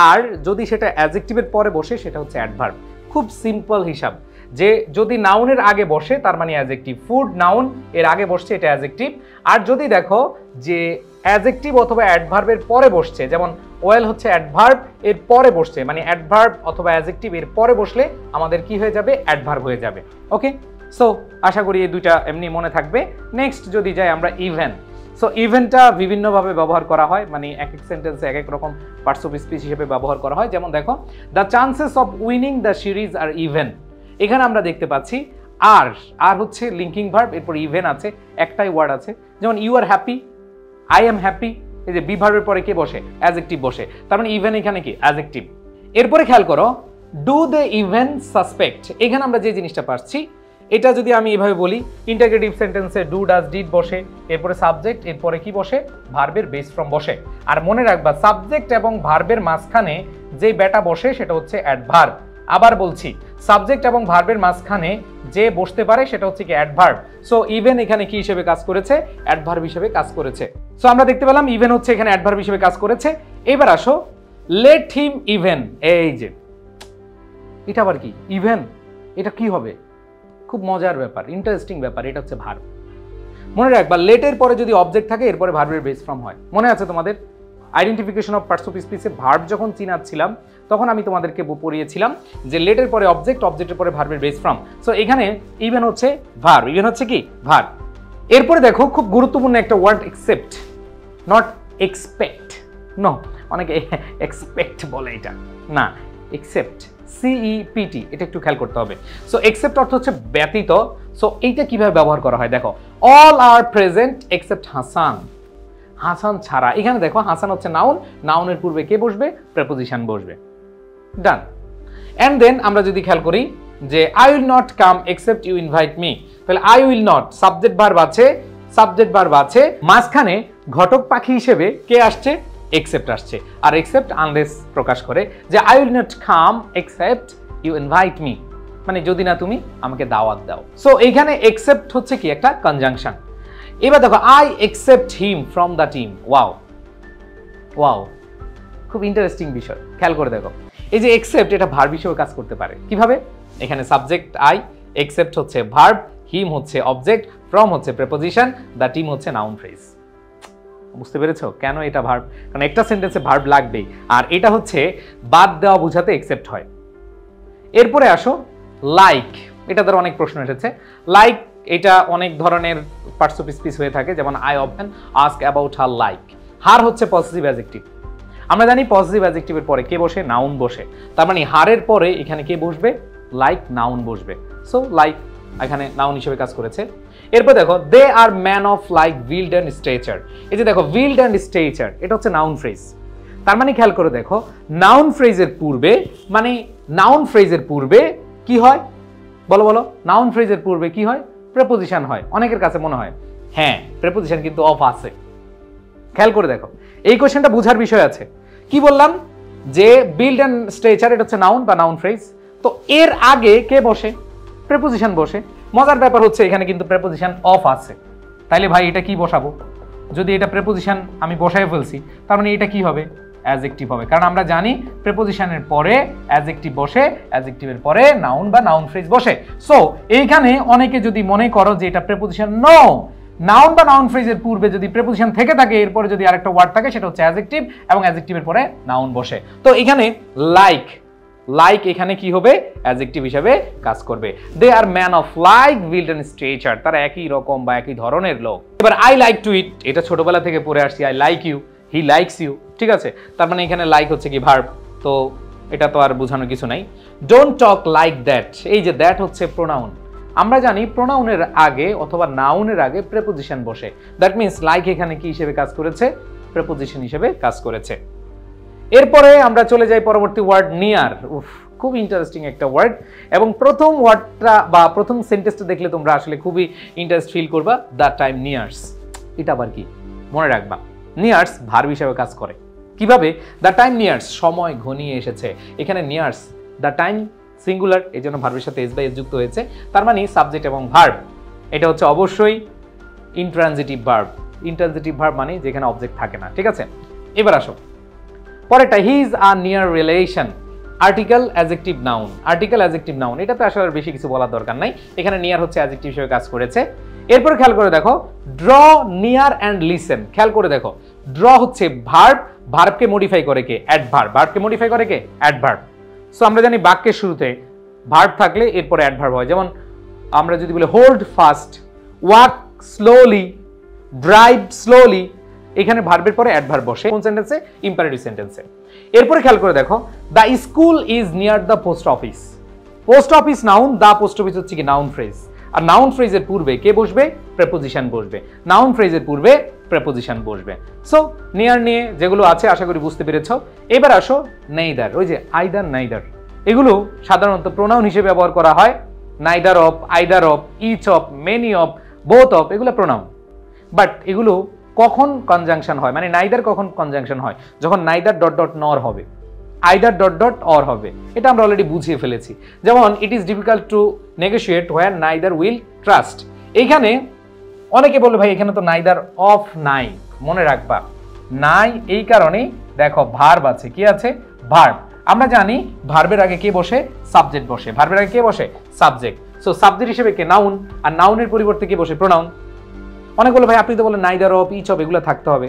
আর যদি সেটা অ্যাডজেক্টিভের পরে বসে সেটা হচ্ছে অ্যাডভার্ব। খুব সিম্পল হিসাব যে যদি নাউনের আগে বসে তার মানে অ্যাডজেক্টিভ, ফুড নাউন এর আগে বসছে এটা অ্যাডজেক্টিভ, আর যদি দেখো যে অ্যাডজেক্টিভ অথবা অ্যাডভার্বের পরে বসছে, যেমন ওয়েল হচ্ছে অ্যাডভার্ব এর পরে বসছে, মানে অ্যাডভার্ব অথবা অ্যাডজেক্টিভ এর পরে বসলে আমাদের কি হয়ে যাবে? অ্যাডভার্ব হয়ে যাবে। ওকে, সো আশা করি এই দুইটা এমনি মনে থাকবে। নেক্সট যদি যাই আমরা ইভেন, সো ইভেনটা বিভিন্নভাবে ব্যবহার করা হয়, মানে এক এক সেন্টেন্সে এক এক রকম পার্টস অফ স্পিচ হিসেবে ব্যবহার করা হয়। যেমন দেখো the chances of winning the series are even, এখানে আমরা দেখতে পাচ্ছি আর, আর হচ্ছে লিঙ্কিং ভার্ব, এরপর ইভেন আছে, একটাই ওয়ার্ড আছে। যেমন you are happy, I am happy, এই যে বি ভার্বের পরে কে বসে? অ্যাডজেক্টিভ বসে, তার মানে ইভেন এখানে কি? অ্যাডজেক্টিভ। এরপরে খেয়াল করো ডু দে ইভেন সাসপেক্ট, এখানে আমরা যে জিনিসটা পাচ্ছি এটা যদি আমি এভাবে বলি ইন্টারগ্রেটিভ সেন্টেন্সে ডু ডাজ ডিড বসে, এরপরে সাবজেক্ট, এরপরে কি বসে? ভার্বের বেস ফর্ম বসে। আর মনে রাখবা সাবজেক্ট এবং ভার্বের মাঝখানে যে বেটা বসে সেটা হচ্ছে অ্যাডভার্ব। আবার বলছি সাবজেক্ট এবং ভার্বের মাঝখানে যে বসতে পারে সেটা হচ্ছে কি? অ্যাডভার্ব। সো ইভেন এখানে কি হিসেবে কাজ করেছে? অ্যাডভার্ব হিসেবে কাজ করেছে। সো আমরা দেখতে পেলাম ইভেন হচ্ছে এখানে অ্যাডভার্ব হিসেবে কাজ করেছে। এবার আসো লেট হিম ইভেন, এই যে এটা আবার কি? ইভেন, এটা কি হবে? খুব মজার ব্যাপার, ইন্টারেস্টিং ব্যাপার, এটা হচ্ছে ভার্ব। মনে রাখবা লেটের পরে যদি অবজেক্ট থাকে এরপরে ভার্বের বেস ফর্ম হয়। মনে আছে তোমাদের আইডেন্টিফিকেশন অফ পার্টস অফ স্পিচে ভার্ব যখন চিনাচ্ছিলাম তখন আমি তোমাদেরকে পড়িয়েছিলাম যে লেটের পরে অবজেক্ট, অবজেক্টের পরে ভার্বের বেস ফর্ম। সো এখানে ইভেন হচ্ছে ভার্ব, ইভেন হচ্ছে কি? ভার্ব। এরপরে দেখো খুব গুরুত্বপূর্ণ একটা word, except, not expect. No, অনেকে এক্সপেক্ট বলে, এটা না, এক্সেপ্ট, CEPT, এটা একটু খেয়াল করতে হবে। সো এক্সেপ্ট অর্থ হচ্ছে ব্যতীত। সো এইটা কিভাবে ব্যবহার করা হয় দেখো, অল আর প্রেজেন্ট এক্সেপ্ট হাসান, হাসান ছাড়া। এখানে দেখো হাসান হচ্ছে নাউন, নাউনের পূর্বে কে বসবে? প্রেপোজিশন বসবে। ডান। এন্ড দেন আমরা যদি খেয়াল করি যে I will not come except you invite me, তাহলে I will not subject verb আছে, সাবজেক্ট ভার্ব আছে, মাঝখানে ঘটক পাখি হিসেবে কে আসছে? এক্সেপ্ট আসছে। আর এক্সেপ্ট আনলেস প্রকাশ করে যে I will not come except you invite me, মানে যদি না তুমি আমাকে দাওয়াত দাও। সো এইখানে এক্সেপ্ট হচ্ছে কি? একটা কনজাংশন। এবার দেখো I except him from the team. Wow wow, খুব ইন্টারেস্টিং বিষয়, খেয়াল করে দেখো এই যে এক্সেপ্ট, এটা ভার্ব হিসেবে কাজ করতে পারে কিভাবে? এখানে সাবজেক্ট আই, এক্সেপ্ট হচ্ছে ভার্ব, হিম হচ্ছে অবজেক্ট, ফ্রম হচ্ছে প্রেপোজিশন, দ্য টিম হচ্ছে নাউন ফ্রেজ। বুঝতে পেরেছো কেন এটা ভার্ব? কারণ একটা সেন্টেন্সে ভার্ব লাগবেই, আর এটা হচ্ছে বাদ দেওয়া বোঝাতে এক্সেপ্ট হয়। এরপরে আসো লাইক, এটা ধর অনেক প্রশ্ন এসেছে। লাইক এটা অনেক ধরনের পার্টস অফ স্পিচ হয়ে থাকে, যেমন I often ask about her like. Her হচ্ছে পজিটিভ অ্যাডজেক্টিভ। আমরা জানি পজিটিভ অ্যাডজেক্টিভের পরে কে বসে? নাউন বসে। তার মানে হারের পরে এখানে কে বসবে? লাইক নাউন বসবে। সো লাইক এখানে নাউন হিসেবে কাজ করেছে। এরপর দেখো they are man of like wild and stature. এই যে দেখো উইল্ড অ্যান্ড স্টেচার, এটা হচ্ছে নাউন ফ্রেজ। তার মানে খেয়াল করে দেখো নাউন ফ্রেজের পূর্বে, মানে নাউন ফ্রেজের পূর্বে কি হয়? বলো বলো, নাউন ফ্রেজের পূর্বে কি হয়? প্রেপোজিশন হয়। অনেকের কাছে মনে হয় হ্যাঁ প্রেপোজিশন কিন্তু অফ আছে। খেয়াল করে দেখো এই কোশ্চেনটা বোঝার বিষয় আছে। কি বললাম? যে বিল্ড অ্যান্ড স্ট্রেচার এটা হচ্ছে নাউন বা নাউন ফ্রেজ, তো এর আগে কে বসে? প্রেপোজিশন বসে। মজার ব্যাপার হচ্ছে এখানে কিন্তু প্রেপোজিশন অফ আছে। তাইলে ভাই এটা কি বসাবো? যদি এটা প্রেপোজিশন আমি বসায় ফেলছি, তার মানে এটা কি হবে? অ্যাডজেক্টিভ হবে। কারণ আমরা জানি প্রেপোজিশনের পরে অ্যাডজেক্টিভ বসে, অ্যাডজেক্টিভের পরে নাউন বা নাউন ফ্রেজ বসে। সো এইখানে অনেকে যদি মনে করো যে এটা প্রেপোজিশন, নো, নাউন বা নাউন ফ্রেজের পূর্বে যদি প্রেপোজিশন থেকে থাকে, এরপরে যদি আরেকটা ওয়ার্ড থাকে সেটা হচ্ছে অ্যাডজেক্টিভ, এবং অ্যাডজেক্টিভের পরে নাউন বসে। তো এখানে লাইক, লাইক এখানে কি হবে? অ্যাডজেক্টিভ হিসেবে কাজ করবে। They are man of like wild and stretcher, তারা একই রকম বা একই ধরনের লোক। এবার আই লাইক টু ইট, এটা ছোটবেলা থেকে পড়ে আসছি। I like you, he likes you, ঠিক আছে? তার মানে এখানে লাইক হচ্ছে কি ভার্ব, তো এটা তো আর বোঝানোর কিছু নাই। ডোন্ট টক লাইক দ্যাট, এই যে দ্যাট হচ্ছে প্রোনাউন। আমরা জানি প্রোনাউনের আগে অথবা নাউনের আগে প্রেপোজিশন বসে। দ্যাট মিন্স লাইক এখানে কি হিসেবে কাজ করেছে? প্রেপোজিশন হিসেবে কাজ করেছে। এরপরে আমরা চলে যাই পরবর্তী ওয়ার্ড নিয়ার। উফ, খুব ইন্টারেস্টিং একটা ওয়ার্ড, এবং প্রথম ওয়ার্ডটা বা প্রথম সেন্টেন্সটা দেখলে তোমরা আসলে খুবই ইন্টারেস্ট ফিল করবা। দ্য টাইম নিয়ার্স, এটা আবার কি? মনে রাখবা নিয়ার্স ভার্ব হিসেবে কাজ করে। কিভাবে? দ্য টাইম নিয়ার্স, সময় ঘনিয়ে এসেছে। এখানে নিয়ার্স, দ্য টাইম সিঙ্গুলার, এই জন্য ভার্বের সাথে এস বাই এস যুক্ত হয়েছে। তার মানে সাবজেক্ট এবং ভার্ব, এটা হচ্ছে অবশ্যই ইন্ট্রানজিটিভ ভার্ব। ইন্ট্রানজিটিভ ভার্ব মানে যেখানে অবজেক্ট থাকে না, ঠিক আছে? এবার আসো পরেরটা, হি is a near relation. Article, adjective, noun. Article, adjective, noun, এটাতে আসলে বেশি কিছু বলার দরকার নাই। এখানে নিয়ার হচ্ছে অ্যাডজেক্টিভ হিসেবে কাজ করেছে। এরপর খেয়াল করে দেখো ড্র নিয়ার অ্যান্ড লিসেন। খেয়াল করে দেখো ড্র হচ্ছে ভার্ব, ভার্বকে মডিফাই করে কে? অ্যাডভার্ব। ভার্বকে মডিফাই করে কে? অ্যাডভার্ব। সো আমরা জানি বাক্যের শুরুতে ভার্ব থাকলে এরপরে অ্যাডভার্ব হয়। যেমন আমরা যদি বলি hold fast, walk slowly, drive slowly, এখানে ভার্বের পরে অ্যাডভার্ব বসে। কোন সেন্টেন্সে? ইম্পারেটিভ সেন্টেন্সে। এরপরে খেয়াল করে দেখো the school is near the post office. Post office noun, the post office হচ্ছে কি নাউন ফ্রেজ। আর নাউন ফ্রেজের পূর্বে কে বসবে? প্রেপোজিশন বসবে। নাউন ফ্রেজের পূর্বে প্রেপোজিশন বসবে। সো নিয়ার নিয়ে যেগুলো আছে আশা করি বুঝতে পেরেছো। এবার আসো নেইদার, ওই যে আইদার নাইদার, এগুলো সাধারণত প্রোনাউন হিসেবে ব্যবহার করা হয়। Neither of, either of, each of, many of, both of, এগুলো প্রোনাউন। বাট এগুলো কখন কনজাংশন হয়, মানে নাইদার কখন কনজাংশন হয়? যখন নাইদার ডট ডট নর হবে, আইদার ডট ডট অর হবে। এটা আমরা অলরেডি বুঝিয়ে ফেলেছি। যেমন it is difficult to negotiate where neither will trust. এইখানে অনেকে বলে ভাই এখানে তো নাইদার অফ নাই। মনে রাখবা নাই এই কারণেই, দেখো ভার্ব আছে। কি আছে? ভার্ব। আমরা জানি ভার্বের আগে কে বসে? সাবজেক্ট বসে। ভার্বের আগে কে বসে? সাবজেক্ট। সো সাবজেক্ট হিসেবে কে? নাউন। আর নাউনের পরিবর্তে কে বসে? প্রোনাউন। অনেক বলে ভাই আপনি তো বলেন নাইদার অফ, ইচ অফ, এগুলো থাকতে হবে।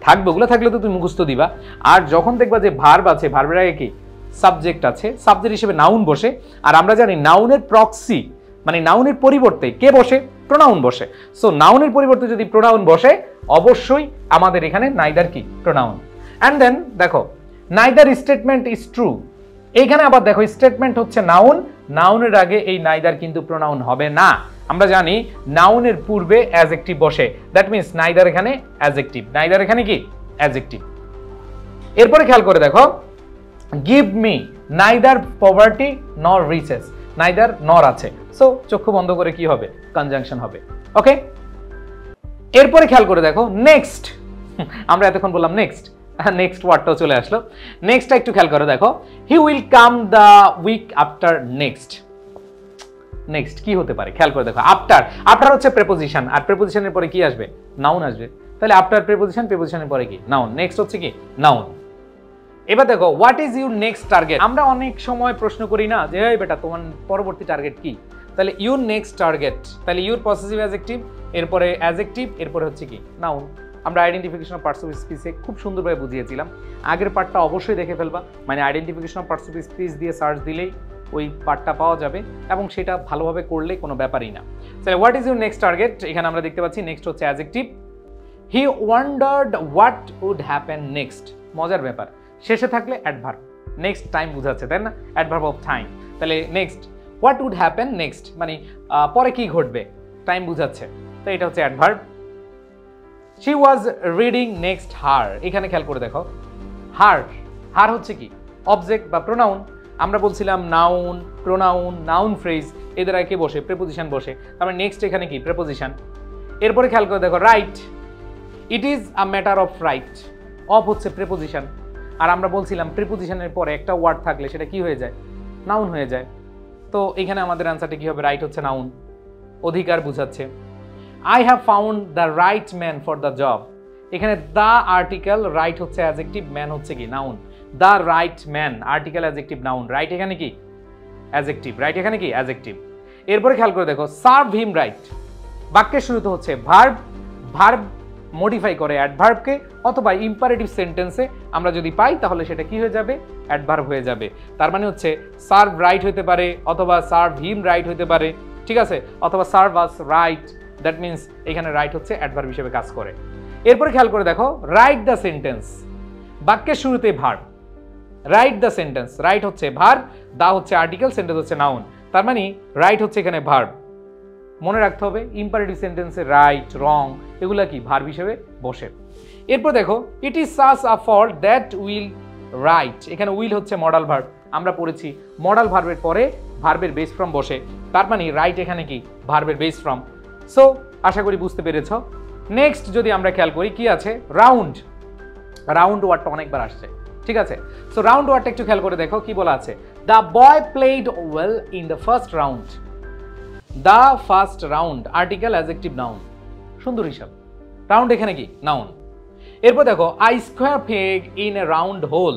থাকবে, ওগুলো থাকলে তো তুমি মুখস্থ দিবা। আর যখন দেখবা যে ভার্ব আছে, ভার্বের আগে কি? সাবজেক্ট আছে, সাবজেক্ট হিসেবে নাউন বসে। আর আমরা জানি নাউনের প্রক্সি, মানে নাউনের পরিবর্তে কে বসে? প্রোনাউন বসে। সো নাউনের পরিবর্তে যদি প্রোনাউন বসে, অবশ্যই আমাদের এখানে নাইদার কি? প্রোনাউন। অ্যান্ড দেন দেখো নাইদার স্টেটমেন্ট ইজ ট্রু। এইখানে আবার দেখো স্টেটমেন্ট হচ্ছে নাউন, নাউনের আগে এই নাইদার কিন্তু প্রোনাউন হবে না। আমরা জানি নাউনের পূর্বে অ্যাডজেক্টিভ বসে। দ্যাট মিন্স নাইদার এখানে অ্যাডজেক্টিভ, নাইদার এখানে কি? অ্যাডজেক্টিভ। এরপরে খেয়াল করে দেখো গিভ মি নাইদার পভার্টি নর রিচেস। নাইদার নর আছে, সো চক্ষু বন্ধ করে কি হবে? কনজাংশন হবে। ওকে, এরপরে খেয়াল করে দেখো নেক্সট। আমরা এতক্ষণ বললাম নেক্সট, নেক্সট ওয়ার্ডটাও চলে আসলো। নেক্সটটা একটু খেয়াল করে দেখো he will come the week after next. Next কি হতে পারে? খেয়াল করে দেখো আফটার, আফটার হচ্ছে প্রেপোজিশন, আর প্রেপোজিশনের পরে কি আসবে? নাউন আসবে। তাহলে আফটার প্রেপোজিশন, প্রেপোজিশনের পরে কি? নাউন। নেক্সট হচ্ছে কি? নাউন। এবার দেখো what is your next target. আমরা অনেক সময় প্রশ্ন করি না যে এই বেটা তোমার পরবর্তী টার্গেট কি, তাহলে ইউর নেক্সট টার্গেট, তাহলে ইউর পসেসিভ অ্যাডজেক্টিভ, এরপরে অ্যাডজেক্টিভ, এরপরে হচ্ছে কি নাউন। আমরা আইডেন্টিফিকেশন অফ পার্টস অফ স্পিচে খুব সুন্দরভাবে বুঝিয়েছিলাম, আগের পার্টটা অবশ্যই দেখে ফেলবা, মানে identification of parts of speech দিয়ে সার্চ দিলেই ওই পার্টটা পাওয়া যাবে এবং সেটা ভালোভাবে করলে কোনো ব্যাপারই না। তাহলে what is your next target, এখানে আমরা দেখতে পাচ্ছি নেক্সট হচ্ছে adjective. He wondered what would happen next, মজার ব্যাপার, শেষে থাকলে অ্যাডভার্ব, নেক্সট টাইম বোঝাচ্ছে তাই না, অ্যাডভার্ব অফ টাইম। তাহলে next what would happen next মানে পরে কি ঘটবে, টাইম বোঝাচ্ছে, তো এটা হচ্ছে adverb. She was reading next her, এখানে খেয়াল করে দেখো হার, হার হচ্ছে কি অবজেক্ট বা প্রোনাউন। আমরা বলছিলাম নাউন, প্রোনাউন, নাউন ফ্রেজ এদের আগে বসে প্রিপোজিশন বসে, তারপরে নেক্সট এখানে কি প্রিপোজিশন। এরপরে খেয়াল করে দেখো right, it is a matter of right, of হচ্ছে প্রিপোজিশন, আর আমরা বলছিলাম প্রিপোজিশনের পরে একটা ওয়ার্ড থাকলে সেটা কি হয়ে যায়, নাউন হয়ে যায়। তো এখানে আমাদের অ্যান্সারটা কি হবে, রাইট হচ্ছে নাউন, অধিকার বুঝাচ্ছে। I have found the right man for the job, এখানে দ্য আর্টিকেল, রাইট হচ্ছে অ্যাডজেক্টিভ, ম্যান হচ্ছে কি noun. The right man article adjective noun, right এখানে কি অ্যাডজেক্টিভ, রাইট এখানে কি অ্যাডজেক্টিভ। এরপরে খেয়াল করে দেখো সার্ভ হিম রাইট, বাক্যের শুরুতে হচ্ছে ভার্ব, ভার্ব মডিফাই করে অ্যাডভার্বকে, অথবা ইম্পারেটিভ সেন্টেন্সে আমরা যদি পাই তাহলে সেটা কি হয়ে যাবে, অ্যাডভার্ব হয়ে যাবে। তার মানে হচ্ছে সার্ভ রাইট হতে পারে, অথবা সার্ভ হিম রাইট হতে পারে, ঠিক আছে, অথবা serve us right, that means এখানে রাইট হচ্ছে অ্যাডভার্ব হিসেবে কাজ করে। এরপরে খেয়াল করে দেখো রাইট দ্য সেন্টেন্স, বাক্যের শুরুতে verb, write the sentence, right হচ্ছে ভার্ব, দা হচ্ছে আর্টিকেল, সেন্টেন্স হচ্ছে নাউন, তার মানে রাইট হচ্ছে এখানে ভার্ব। মনে রাখতে হবে ইম্পারেটিভ সেন্টেন্সে রাইট, রং এগুলা কি ভার্ব হিসেবে বসে। এরপর দেখো it is such a fault that will write, এখানে উইল হচ্ছে মডাল ভার্ব, আমরা পড়েছি মডাল ভার্বের পরে ভার্বের বেস ফর্ম বসে, তার মানে রাইট এখানে কি ভার্বের বেস ফর্ম। সো আশা করি বুঝতে পেরেছ। নেক্সট যদি আমরা খেয়াল করি কি আছে, রাউন্ড, রাউন্ড ওয়ার্ডটা অনেকবার আসছে, ঠিক আছে। সো রাউন্ড ওয়ার্ডটা একটু খেয়াল করে দেখো কি বলা আছে, the boy played well in the first round, the first round article adjective noun, সুন্দর হিসাব, রাউন্ড এখানে কি নাউন। এরপর দেখো I square peg in a round hole,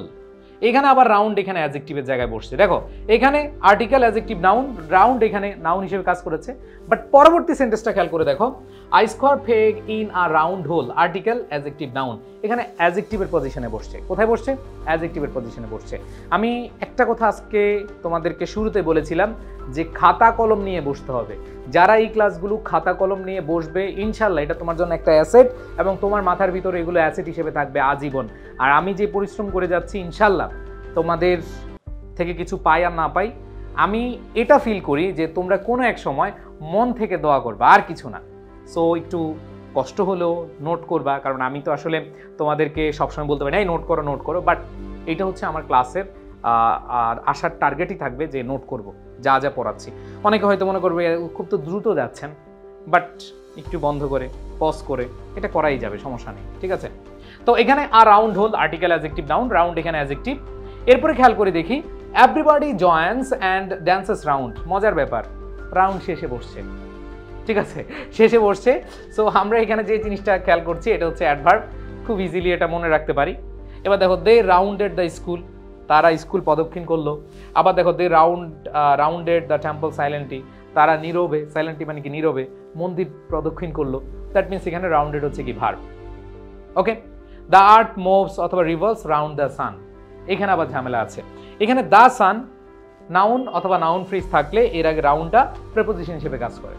এখানে আবার রাউন্ড এখানে অ্যাডজেক্টিভের জায়গায় বসছে, দেখো এখানে আর্টিকেল অ্যাডজেক্টিভ নাউন, রাউন্ড এখানে নাউন হিসেবে কাজ করেছে, বাট পরবর্তী সেন্টেন্সটা খেয়াল করে দেখো I square peg in a round hole article adjective noun, এখানে অ্যাডজেক্টিভের পজিশনে বসছে, কোথায় বসছে, অ্যাডজেক্টিভের পজিশনে বসছে। আমি একটা কথা আজকে তোমাদেরকে শুরুতে বলেছিলাম যে খাতা কলম নিয়ে বসতে হবে, যারা এই ক্লাসগুলো খাতা কলম নিয়ে বসবে ইনশাল্লাহ এটা তোমার জন্য একটা অ্যাসেট, এবং তোমার মাথার ভিতরে এগুলো অ্যাসেট হিসেবে থাকবে আজীবন। আর আমি যে পরিশ্রম করে যাচ্ছি ইনশাল্লাহ তোমাদের থেকে কিছু পাই আর না পাই, আমি এটা ফিল করি যে তোমরা কোনো এক সময় মন থেকে দোয়া করবা, আর কিছু না। সো একটু কষ্ট হলেও নোট করবা, কারণ আমি তো আসলে তোমাদেরকে সবসময় বলতে পারি না এই নোট করো নোট করো, বাট এটা হচ্ছে আমার ক্লাসের আর আসার টার্গেটই থাকবে যে নোট করব যা যা পড়াচ্ছি। অনেকে হয়তো মনে করবে খুব তো দ্রুত যাচ্ছেন, বাট একটু বন্ধ করে পজ করে এটা করাই যাবে, সমস্যা নেই, ঠিক আছে। তো এখানে আর round hole article adjective noun, round এখানে অ্যাডজেক্টিভ। এরপরে খেয়াল করে দেখি everybody joins and dances round, মজার ব্যাপার রাউন্ড শেষে বসছে, ঠিক আছে, শেষে বসছে। সো আমরা এখানে যে জিনিসটা খেয়াল করছি এটা হচ্ছে অ্যাডভার্ব, খুব ইজিলি এটা মনে রাখতে পারি। এবার দেখো দে রাউন্ডেড দ্য স্কুল, তারা স্কুল প্রদক্ষিণ করলো। আবার দেখো দে রাউন্ডেড দ্য টেম্পল সাইলেন্টলি, তারা নীরবে, সাইলেন্টলি মানে কি নীরবে মন্দির প্রদক্ষিণ করলো, দ্যাট মিনস এখানে রাউন্ডেড হচ্ছে কি verb. Okay, the earth moves অথবা রিভলভস রাউন্ড দ্য সান, এখানে আবার ঝামেলা আছে, এখানে দ্য সান নাউন অথবা নাউন ফ্রেজ থাকলে এর আগে রাউন্ডটা প্রিপোজিশন হিসেবে কাজ করে।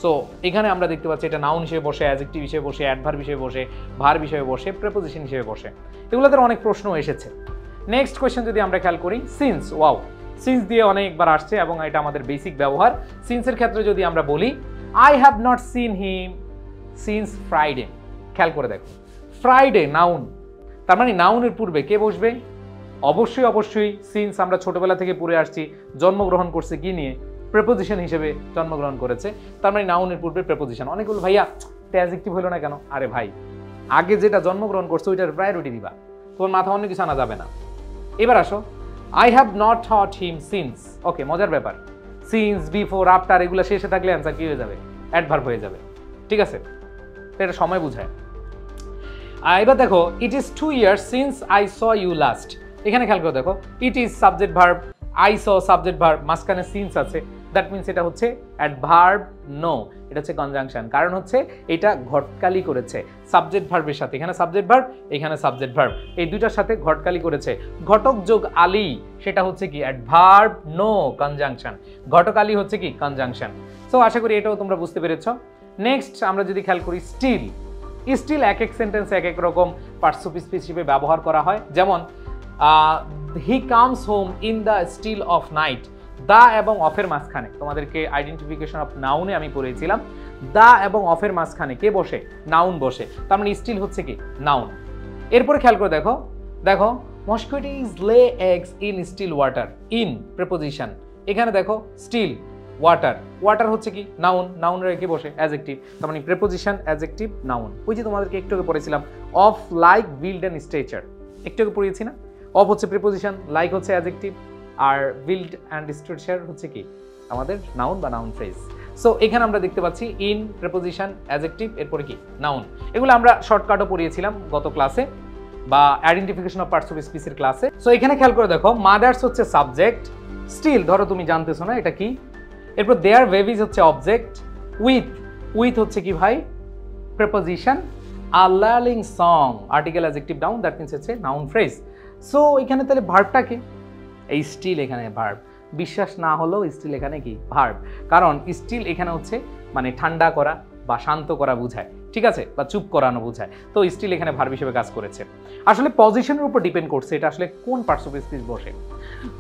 সো এখানে আমরা দেখতে পাচ্ছি এটা নাউন হিসেবে বসে, অ্যাডজেক্টিভ হিসেবে বসে, অ্যাডভার্ব হিসেবে বসে, ভার্ব হিসেবে বসে, প্রিপোজিশন হিসেবে বসে, এগুলোতে অনেক প্রশ্ন এসেছে। নেক্সট কোয়েশ্চেন যদি আমরা খেয়াল করি সিন্স, ওয়াও সিন্স দিয়ে অনেকবার আসছে এবং এটা আমাদের বেসিক ব্যবহার। সিন্সের ক্ষেত্রে যদি আমরা বলি I have not seen him since Friday, খেয়াল করে দেখো ফ্রাইডে নাউন, তার মানে নাউনের পূর্বে কে বসবে, অবশ্যই অবশ্যই সিন্স আমরা ছোটবেলা থেকে পড়ে আসছি জন্মগ্রহণ করছে কি নিয়ে, প্রিপোজিশন হিসেবে জন্মগ্রহণ করেছে, তার মানে নাউনের পূর্বে প্রিপোজিশন। অনেকগুলো ভাইয়া অ্যাডজেক্টিভ হলো না কেন, আরে ভাই আগে যেটা জন্মগ্রহণ করছে ওইটার প্রায়োরিটি দিবা, তোমার মাথা অন্য কিছু আনা যাবে না। এবার আসো I have not thought him since, okay মজার ব্যাপার, সিন্স বিফোর আফটার এগুলো শেষে থাকলে অ্যান্সার কি হয়ে যাবে, অ্যাডভার্ব হয়ে যাবে, ঠিক আছে, এটা সময় বুঝায়। এবার দেখো it is 2 years since I saw you last. এখানে খেয়াল করে দেখো it is subject verb, I saw subject verb, মাঝখানে সিন্স আছে, দ্যাট মিনস এটা হচ্ছে অ্যাডভার্ব নো, এটা হচ্ছে কনজাংশন। কারণ হচ্ছে এটা ঘটকালি করেছে সাবজেক্ট ভার্বের সাথে, এখানে সাবজেক্ট ভার্ব এখানে সাবজেক্ট ভার্ব, এই দুইটার সাথে ঘটকালি করেছে। ঘটক যোগ আলি সেটা হচ্ছে কি অ্যাডভার্ব নো কনজাংশন, ঘটকালি হচ্ছে কি কনজাংশন। সো আশা করি এটাও তোমরা বুঝতে পেরেছো। নেক্সট আমরা যদি খেয়াল করি স্টিল, স্টিল এক এক সেন্টেন্সে এক এক রকম পার্টসিপিয়েন্ট হিসেবে ব্যবহার করা হয়। যেমন he comes home in the still of night, the এবং অফের মাঝখানে, তোমাদেরকে আইডেন্টিফিকেশন অফ নাউনে আমি পড়েছিলাম, দা এবং অফের মাঝখানে কে বসে? নাউন বসে, তার মানে স্টিল হচ্ছে কি নাউন। এরপরে খেয়াল করে দেখো, দেখো mosquitoes lay eggs in still water, in preposition, এখানে দেখো স্টিল ওয়াটার, ওয়াটার হচ্ছে কি নাউন, নাউন রেখে বসে অ্যাডজেক্টিভ, তার মানে প্রিপোজিশন অ্যাডজেক্টিভ নাউন। ওই যে তোমাদেরকে একটু আগে পড়েছিলাম of like build and structure, একটু আগে পড়িয়েছি না? অফ হচ্ছে প্রিপোজিশন, লাইক হচ্ছে অ্যাডজেক্টিভ, আর বিল্ড অ্যান্ড স্ট্রাকচার হচ্ছে কি আমাদের নাউন বা নাউন ফ্রেজ। সো এখানে আমরা দেখতে পাচ্ছি ইন, প্রিপোজিশন, অ্যাডজেক্টিভ, এরপরে কি নাউন। এগুলো আমরা শর্টকাটও পড়িয়েছিলাম গত ক্লাসে বা আইডেন্টিফিকেশন অফ পার্টস অফ স্পিচের ক্লাসে। সো এখানে খেয়াল করে দেখো মাদার্স হচ্ছে সাবজেক্ট, স্টিল ধরো তুমি জানতেছো না এটা কি, এরপর দেয়ার বেবিজ হচ্ছে অবজেক্ট, উইথ, উইথ হচ্ছে কি ভাই preposition, are learning song article adjective noun, that means হচ্ছে নাউন ফ্রেজ। সো এখানে তাহলে ভার্বটা কি? এই স্টিল এখানে ভার্ব, বিশ্বাস না হলেও স্টিল এখানে কি ভার্ব, কারণ স্টিল এখানে হচ্ছে মানে ঠান্ডা করা বা শান্ত করা বোঝায়, ঠিক আছে, বা চুপ করানো বোঝায়। তো স্টিল এখানে ভার্ব হিসেবে কাজ করেছে। আসলে পজিশনের উপর ডিপেন্ড করছে এটা আসলে কোন পার্টস অফ স্পিচ বসে।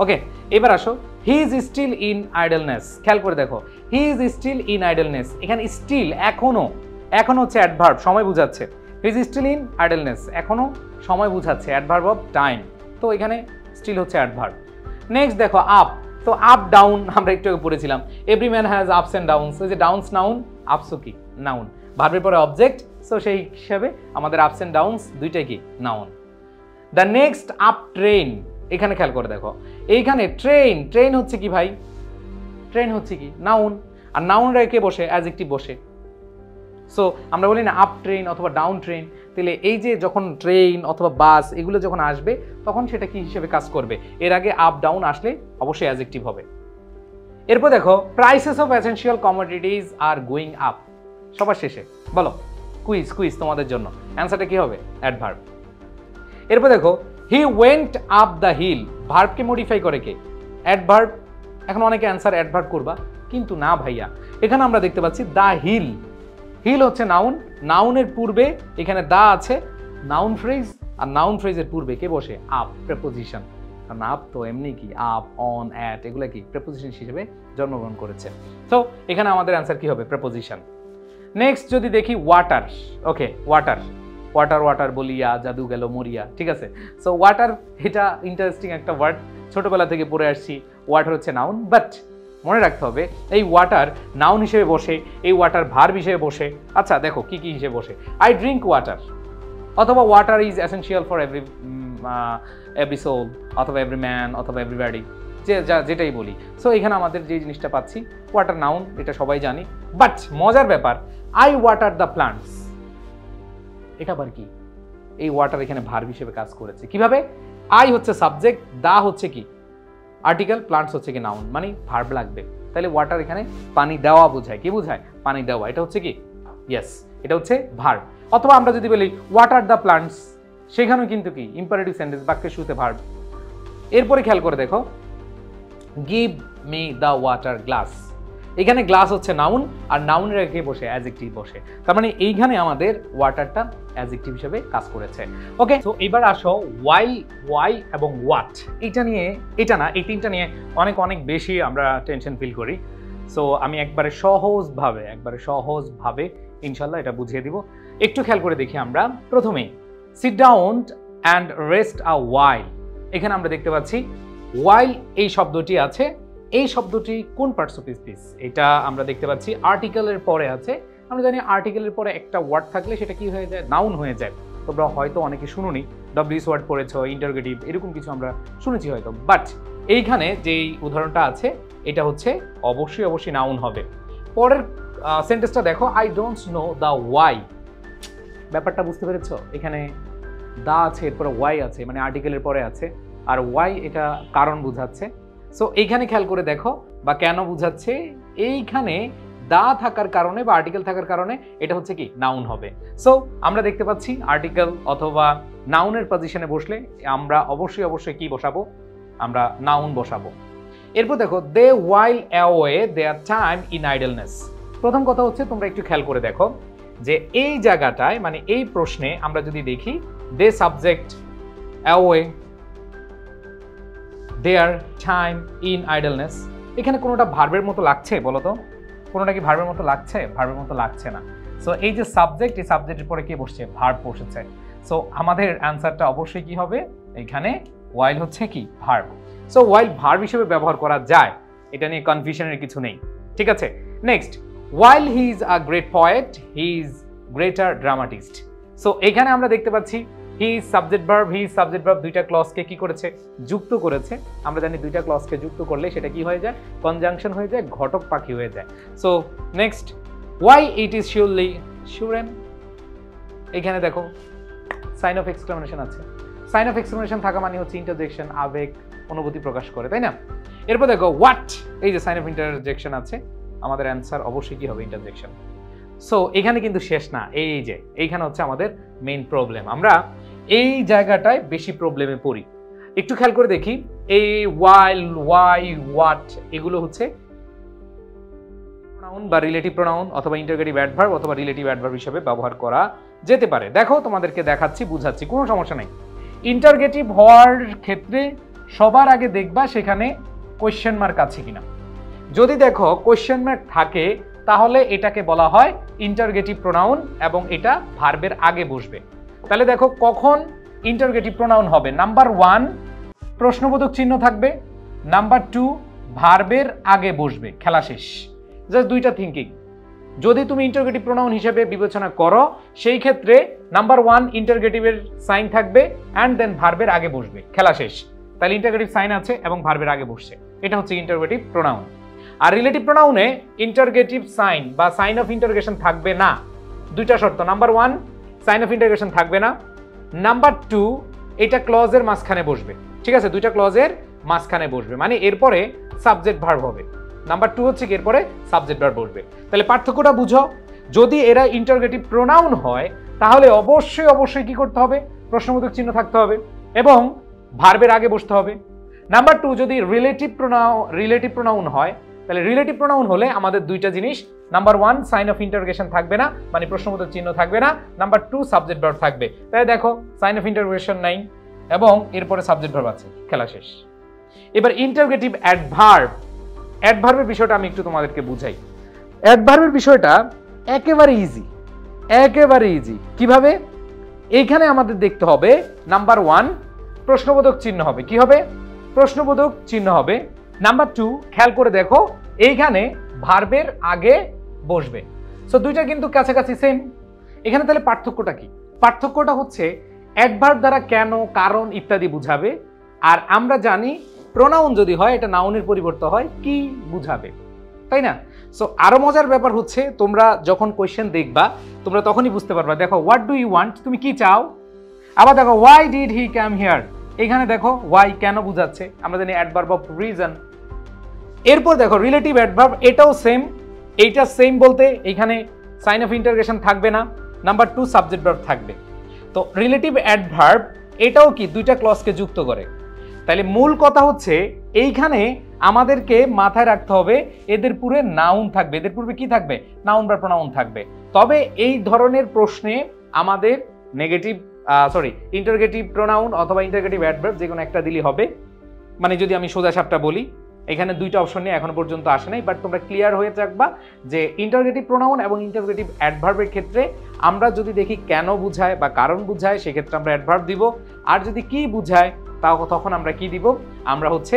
ওকে, এবার আসো he is still in idleness, খেয়াল করে দেখো he is still in idleness, এখানে স্টিল এখনো, এখনো হচ্ছে অ্যাডভার্ব, সময় বোঝাচ্ছে। He is still in idleness এখনো সময় বোঝাচ্ছে, অ্যাডভার্ব অফ টাইম, তো এখানে স্টিল হচ্ছে অ্যাডভার্ব। নেক্সট দেখো আপ, তো আপ ডাউন আমরা একটু আগে পড়েছিলাম, every man has ups and downs, ওই যে ডাউনস নাউন, আপসও কি নাউন, ভার্বের পরে অবজেক্ট, সো সেই হিসাবে আমাদের আপস অ্যান্ড ডাউনস দুইটাই কি noun. The next up train, এখানে খেয়াল করে দেখো এইখানে ট্রেন, ট্রেন হচ্ছে কি ভাই? ট্রেন হচ্ছে কি নাউন, আর নাউন রেখে বসে অ্যাডজেক্টিভ বসে। সো আমরা বলি না আপ ট্রেন অথবা ডাউন ট্রেন, তাহলে এই যে যখন ট্রেন অথবা বাস এগুলো যখন আসবে তখন সেটা কি হিসেবে কাজ করবে? এর আগে আপ ডাউন আসলে অবশ্যই অ্যাডজেক্টিভ হবে। এরপর দেখো prices of essential commodities are going up, সবার শেষে বলো কুইজ, কুইজ তোমাদের জন্য, অ্যান্সারটা কি হবে? অ্যাডভার্ব। এরপর দেখো he went up the hill, ভার্বকে মডিফাই করে কে? অ্যাডভার্ব। এখন অনেকে অ্যান্সার অ্যাডভার্ব করবা, কিন্তু না ভাইয়া, এখানে আমরা দেখতে পাচ্ছি দ্য হিল, হিল হচ্ছে নাউন, নাউনের পূর্বে এখানে দা আছে নাউন ফ্রেজ, আর নাউন ফ্রেজের পূর্বে কে বসে? Up, preposition. কারণ আপ তো এমনি কি আপ, অন, অ্যাট এগুলো কি প্রেপোজিশন হিসেবে জন্মগ্রহণ করেছে। তো এখানে আমাদের অ্যান্সার কি হবে? প্রেপোজিশন। নেক্সট যদি দেখি ওয়াটার, ওকে ওয়াটার, ওয়াটার ওয়াটার বলিয়া জাদু গেল মরিয়া, ঠিক আছে। সো ওয়াটার এটা ইন্টারেস্টিং একটা ওয়ার্ড, ছোটবেলা থেকে পড়ে আসছি, ওয়াটার হচ্ছে নাউন, বাট মনে রাখতে হবে এই ওয়াটার নাউন হিসেবে বসে, এই ওয়াটার ভার্ব হিসেবে বসে। আচ্ছা দেখো কি কি হিসেবে বসে, আই ড্রিঙ্ক ওয়াটার, অথবা water is essential for every soul, অথবা এভরি ম্যান, অথবা এভরিবডি, যেটাই বলি। সো এখানে আমাদের যে জিনিসটা পাচ্ছি ওয়াটার নাউন, এটা সবাই জানি, বাট মজার ব্যাপার আই ওয়াটার দ্য প্লান্টস, এটা আবার কি? এই ওয়াটার এখানে ভার্ব হিসেবে কাজ করেছে। কিভাবে? আই হচ্ছে সাবজেক্ট, দা হচ্ছে কি আর্টিকেল, প্লান্টস হচ্ছে কি নাউন, মানে ভার্ব লাগবে। তাহলে ওয়াটার এখানে পানি দেওয়া বোঝায়, কি বোঝায়? পানি দেওয়া, এটা হচ্ছে কি ইয়েস, এটা হচ্ছে ভার্ব। অথবা আমরা যদি বলি ওয়াটার দ্য প্লান্টস, সেখানেও কিন্তু কি ইম্পারেটিভ সেন্টেন্স, বাক্যের শুরুতে ভার্ব। এরপরে খেয়াল করে দেখো give me the water glass, এখানে গ্লাস হচ্ছে নাউন, আর নাউন রেখে বসে অ্যাডজেক্টিভ বসে, তার মানে এইখানে আমাদের ওয়াটারটা অ্যাডজেক্টিভ হিসেবে কাজ করেছে। ওকে, তো এবার আসো ওয়াই, ওয়াই এবং হোয়াট, এইটা নিয়ে, এটা না, এই তিনটা নিয়ে অনেক অনেক বেশি আমরা টেনশন ফিল করি। সো আমি একবারে সহজভাবে ইনশাল্লাহ এটা বুঝিয়ে দিব। একটু খেয়াল করে দেখি আমরা। প্রথমেই সিট ডাউন অ্যান্ড রেস্ট আ ওয়াইল, এখানে আমরা দেখতে পাচ্ছি ওয়াইল এই শব্দটি আছে, এই শব্দটি কোন পার্টস অফ স্পিচ? এটা আমরা দেখতে পাচ্ছি আর্টিকেলের পরে আছে। আমরা জানি আর্টিকেলের পরে একটা ওয়ার্ড থাকলে সেটা কি হয়ে যায়? নাউন হয়ে যায়। তোমরা হয়তো অনেকে শুনুনি, ডব্লিউএস ওয়ার্ড পড়েছো, ইন্টারোগেটিভ, এরকম কিছু আমরা শুনেছি হয়তো, বাট এইখানে যেই উদাহরণটা আছে এটা হচ্ছে অবশ্যই নাউন হবে। পরের সেন্টেন্সটা দেখো, I don't know the why, ব্যাপারটা বুঝতে পেরেছো? এখানে দা আছে, এরপরে ওয়াই আছে, মানে আর্টিকেলের পরে আছে, আর ওয়াই এটা কারণ বোঝাচ্ছে। সো এইখানে খেয়াল করে দেখো, বা কেন বোঝাচ্ছে, এইখানে দা থাকার কারণে বা আর্টিকেল থাকার কারণে এটা হচ্ছে কি নাউন হবে। সো আমরা দেখতে পাচ্ছি আর্টিকেল অথবা নাউনের পজিশনে বসলে আমরা অবশ্যই কি বসাবো? আমরা নাউন বসাবো। এরপর দেখো, they while away their time in idleness. প্রথম কথা হচ্ছে, তোমরা একটু খেয়াল করে দেখো যে এই জায়গাটায়, মানে এই প্রশ্নে আমরা যদি দেখি, they subject away their time in idleness, এখানে কোনোটা ভার্বের মতো লাগছে? বলো তো, কোনোটা কি ভার্বের মতো লাগছে? ভার্বের মতো লাগছে না। সো এই যে সাবজেক্ট, এই সাবজেক্টের পরে কি বসছে? ভার্ব বসেছে। সো আমাদের অ্যান্সারটা অবশ্যই কি হবে? এখানে ওয়াইল হচ্ছে কি ভার্ব। সো ওয়াইল ভার্ব হিসেবে ব্যবহার করা যায়, এটা নিয়ে কনফিউশনের কিছু নেই। ঠিক আছে, next, while he is a great poet he is greater dramatist. So এখানে আমরা দেখতে পাচ্ছি he is subject verb, he is subject verb দুইটা ক্লজকে কি করেছে? যুক্ত করেছে। আমরা জানি দুইটা ক্লজকে যুক্ত করলে সেটা কি হয়ে যায়? কনজাংশন হয়ে যায়, ঘটক পাখি হয়ে যায়। So next, why it is surely শিওরেন, এখানে দেখো সাইন অফ এক্সক্লামেশন আছে। সাইন অফ এক্সক্লামেশন থাকা মানে হচ্ছে ইন্টারজেকশন, আবেগ, অনুভূতি প্রকাশ করে, তাই না? এরপর দেখো হোয়াট, এই যে সাইন অফ ইন্টারজেকশন আছে, আমাদের অ্যান্সার অবশ্যই কি হবে? ইন্টারজেকশন। সো এখানে কিন্তু শেষ না, এই যে এইখানে হচ্ছে আমাদের মেইন প্রবলেম। আমরা এই জায়গাটায় বেশি প্রবলেমে পড়ি। একটু খেয়াল করে দেখি, এই ওয়াইল, ওয়াই, হোয়াট, এগুলো হচ্ছে প্রোনাউন বা রিলেটিভ প্রোনাউন অথবা ইন্টারগেটিভ অ্যাডভার্ব অথবা রিলেটিভ অ্যাডভার্ব হিসেবে ব্যবহার করা যেতে পারে। দেখো তোমাদেরকে দেখাচ্ছি, বুঝাচ্ছি, কোনো সমস্যা নেই। ইন্টারগেটিভ হওয়ার ক্ষেত্রে সবার আগে দেখবা সেখানে কোয়েশ্চেন মার্ক আছে কিনা। যদি দেখো কোয়েশ্চেন মার্ক থাকে, তাহলে এটাকে বলা হয় ইন্টারগেটিভ প্রোনাউন এবং এটা ভার্বের আগে বসবে। তাহলে দেখো কখন ইন্টারগেটিভ প্রোনাউন হবে? নাম্বার 1 প্রশ্নবোধক চিহ্ন থাকবে, নাম্বার 2 ভার্বের আগে বসবে, খেলা শেষ। জাস্ট দুইটা থিঙ্কিং। যদি তুমি ইন্টারগেটিভ প্রোনাউন হিসেবে বিবেচনা করো, সেই ক্ষেত্রে নাম্বার 1 ইন্টারগেটিভের সাইন থাকবে অ্যান্ড দেন ভার্বের আগে বসবে, খেলা শেষ। তাহলে ইন্টারগেটিভ সাইন আছে এবং ভার্বের আগে বসছে, এটা হচ্ছে ইন্টারগেটিভ প্রোনাউন। আর রিলেটিভ প্রোনাউনে ইন্টারগেটিভ সাইন বা সাইন অফ ইন্টারগেশন থাকবে না। দুইটা শর্ত, নাম্বার 1 সাইন অফ ইন্টারগেশন থাকবে না, নাম্বার 2 এটা ক্লজের মাঝখানে বসবে। ঠিক আছে, দুইটা ক্লজের মাঝখানে বসবে, মানে এরপরে সাবজেক্ট ভার্ব হবে। নাম্বার 2 হচ্ছে কি এরপরে সাবজেক্ট ভার্ব বসবে। তাহলে পার্থক্যটা বুঝো, যদি এরা ইন্টারগেটিভ প্রোনাউন হয় তাহলে অবশ্যই কি করতে হবে? প্রশ্নবোধক চিহ্ন থাকতে হবে এবং ভার্বের আগে বসতে হবে। নাম্বার 2 যদি রিলেটিভ প্রোনাউন হয়, তাহলে রিলেটিভ প্রোনাউন হলে আমাদের দুইটা জিনিস, নাম্বার 1 সাইন অফ ইন্টারগেশন থাকবে না, মানে প্রশ্নবোধক চিহ্ন থাকবে না, নাম্বার 2 সাবজেক্ট ভার্ব থাকবে। তাই দেখো সাইন অফ ইন্টারগেশন নাই এবং এরপরে সাবজেক্ট ভার্ব আছে, খেলা শেষ। এবার ইন্টারগেটিভ অ্যাডভার্বের বিষয়টা আমি একটু তোমাদেরকে বুঝাই। অ্যাডভার্বের বিষয়টা একেবারে ইজি। কিভাবে? এইখানে আমাদের দেখতে হবে নাম্বার 1 প্রশ্নবোধক চিহ্ন হবে। কি হবে? প্রশ্নবোধক চিহ্ন হবে। নাম্বার 2 খেয়াল করে দেখো, এইখানে ভার্বের আগে বসবে। সো দুইটা কিন্তু কাছাকাছি সেম। এখানে তাহলে পার্থক্যটা কি? পার্থক্যটা হচ্ছে অ্যাডভার্ব দ্বারা কেন, কারণ ইত্যাদি বুঝাবে, আর আমরা জানি প্রোনাউন যদি হয় এটা নাউনের পরিবর্তে হয়, কি বুঝাবে, তাই না? সো আরো মজার ব্যাপার হচ্ছে, তোমরা যখন কোয়েশ্চেন দেখবা তোমরা তখনই বুঝতে পারবা। দেখো হোয়াট ডু ইউ ওয়ান্ট, তুমি কি চাও। আবার দেখো why did he come here, এখানে দেখো ওয়াই কেন বুঝাচ্ছে, আমরা জানি অ্যাডভার্ব অফ রিজন। এরপর দেখো রিলেটিভ অ্যাডভার্ব, এটাও সেম। এইটা সেম বলতে এইখানে সাইন অফ ইন্টারগেশন থাকবে না, নাম্বার 2 সাবজেক্ট ভার্ব থাকবে। তো রিলেটিভ অ্যাডভার্ব এটাও কি দুইটা ক্লজকে যুক্ত করে। তাহলে মূল কথা হচ্ছে এইখানে আমাদেরকে মাথায় রাখতে হবে এদের পূর্বে নাউন থাকবে। এদের পূর্বে কি থাকবে? নাউন বা প্রোনাউন থাকবে। তবে এই ধরনের প্রশ্নে আমাদের ইন্টারগেটিভ প্রোনাউন অথবা ইন্টারগেটিভ অ্যাডভার্ব যে কোনো একটা দিলেই হবে। মানে যদি আমি সোজা সাপটা বলি, এখানে দুইটা অপশন নিয়ে এখনো পর্যন্ত আসে নাই, বাট তোমরা ক্লিয়ার হয়ে থাকবা যে ইন্টারগেটিভ প্রোনাউন এবং ইন্টারগেটিভ অ্যাডভার্বের ক্ষেত্রে আমরা যদি দেখি কেন বুঝায় বা কারণ বুঝায়, সেক্ষেত্রে আমরা অ্যাডভার্ব দিব। আর যদি কি বুঝায় তখন আমরা কি দিব? আমরা হচ্ছে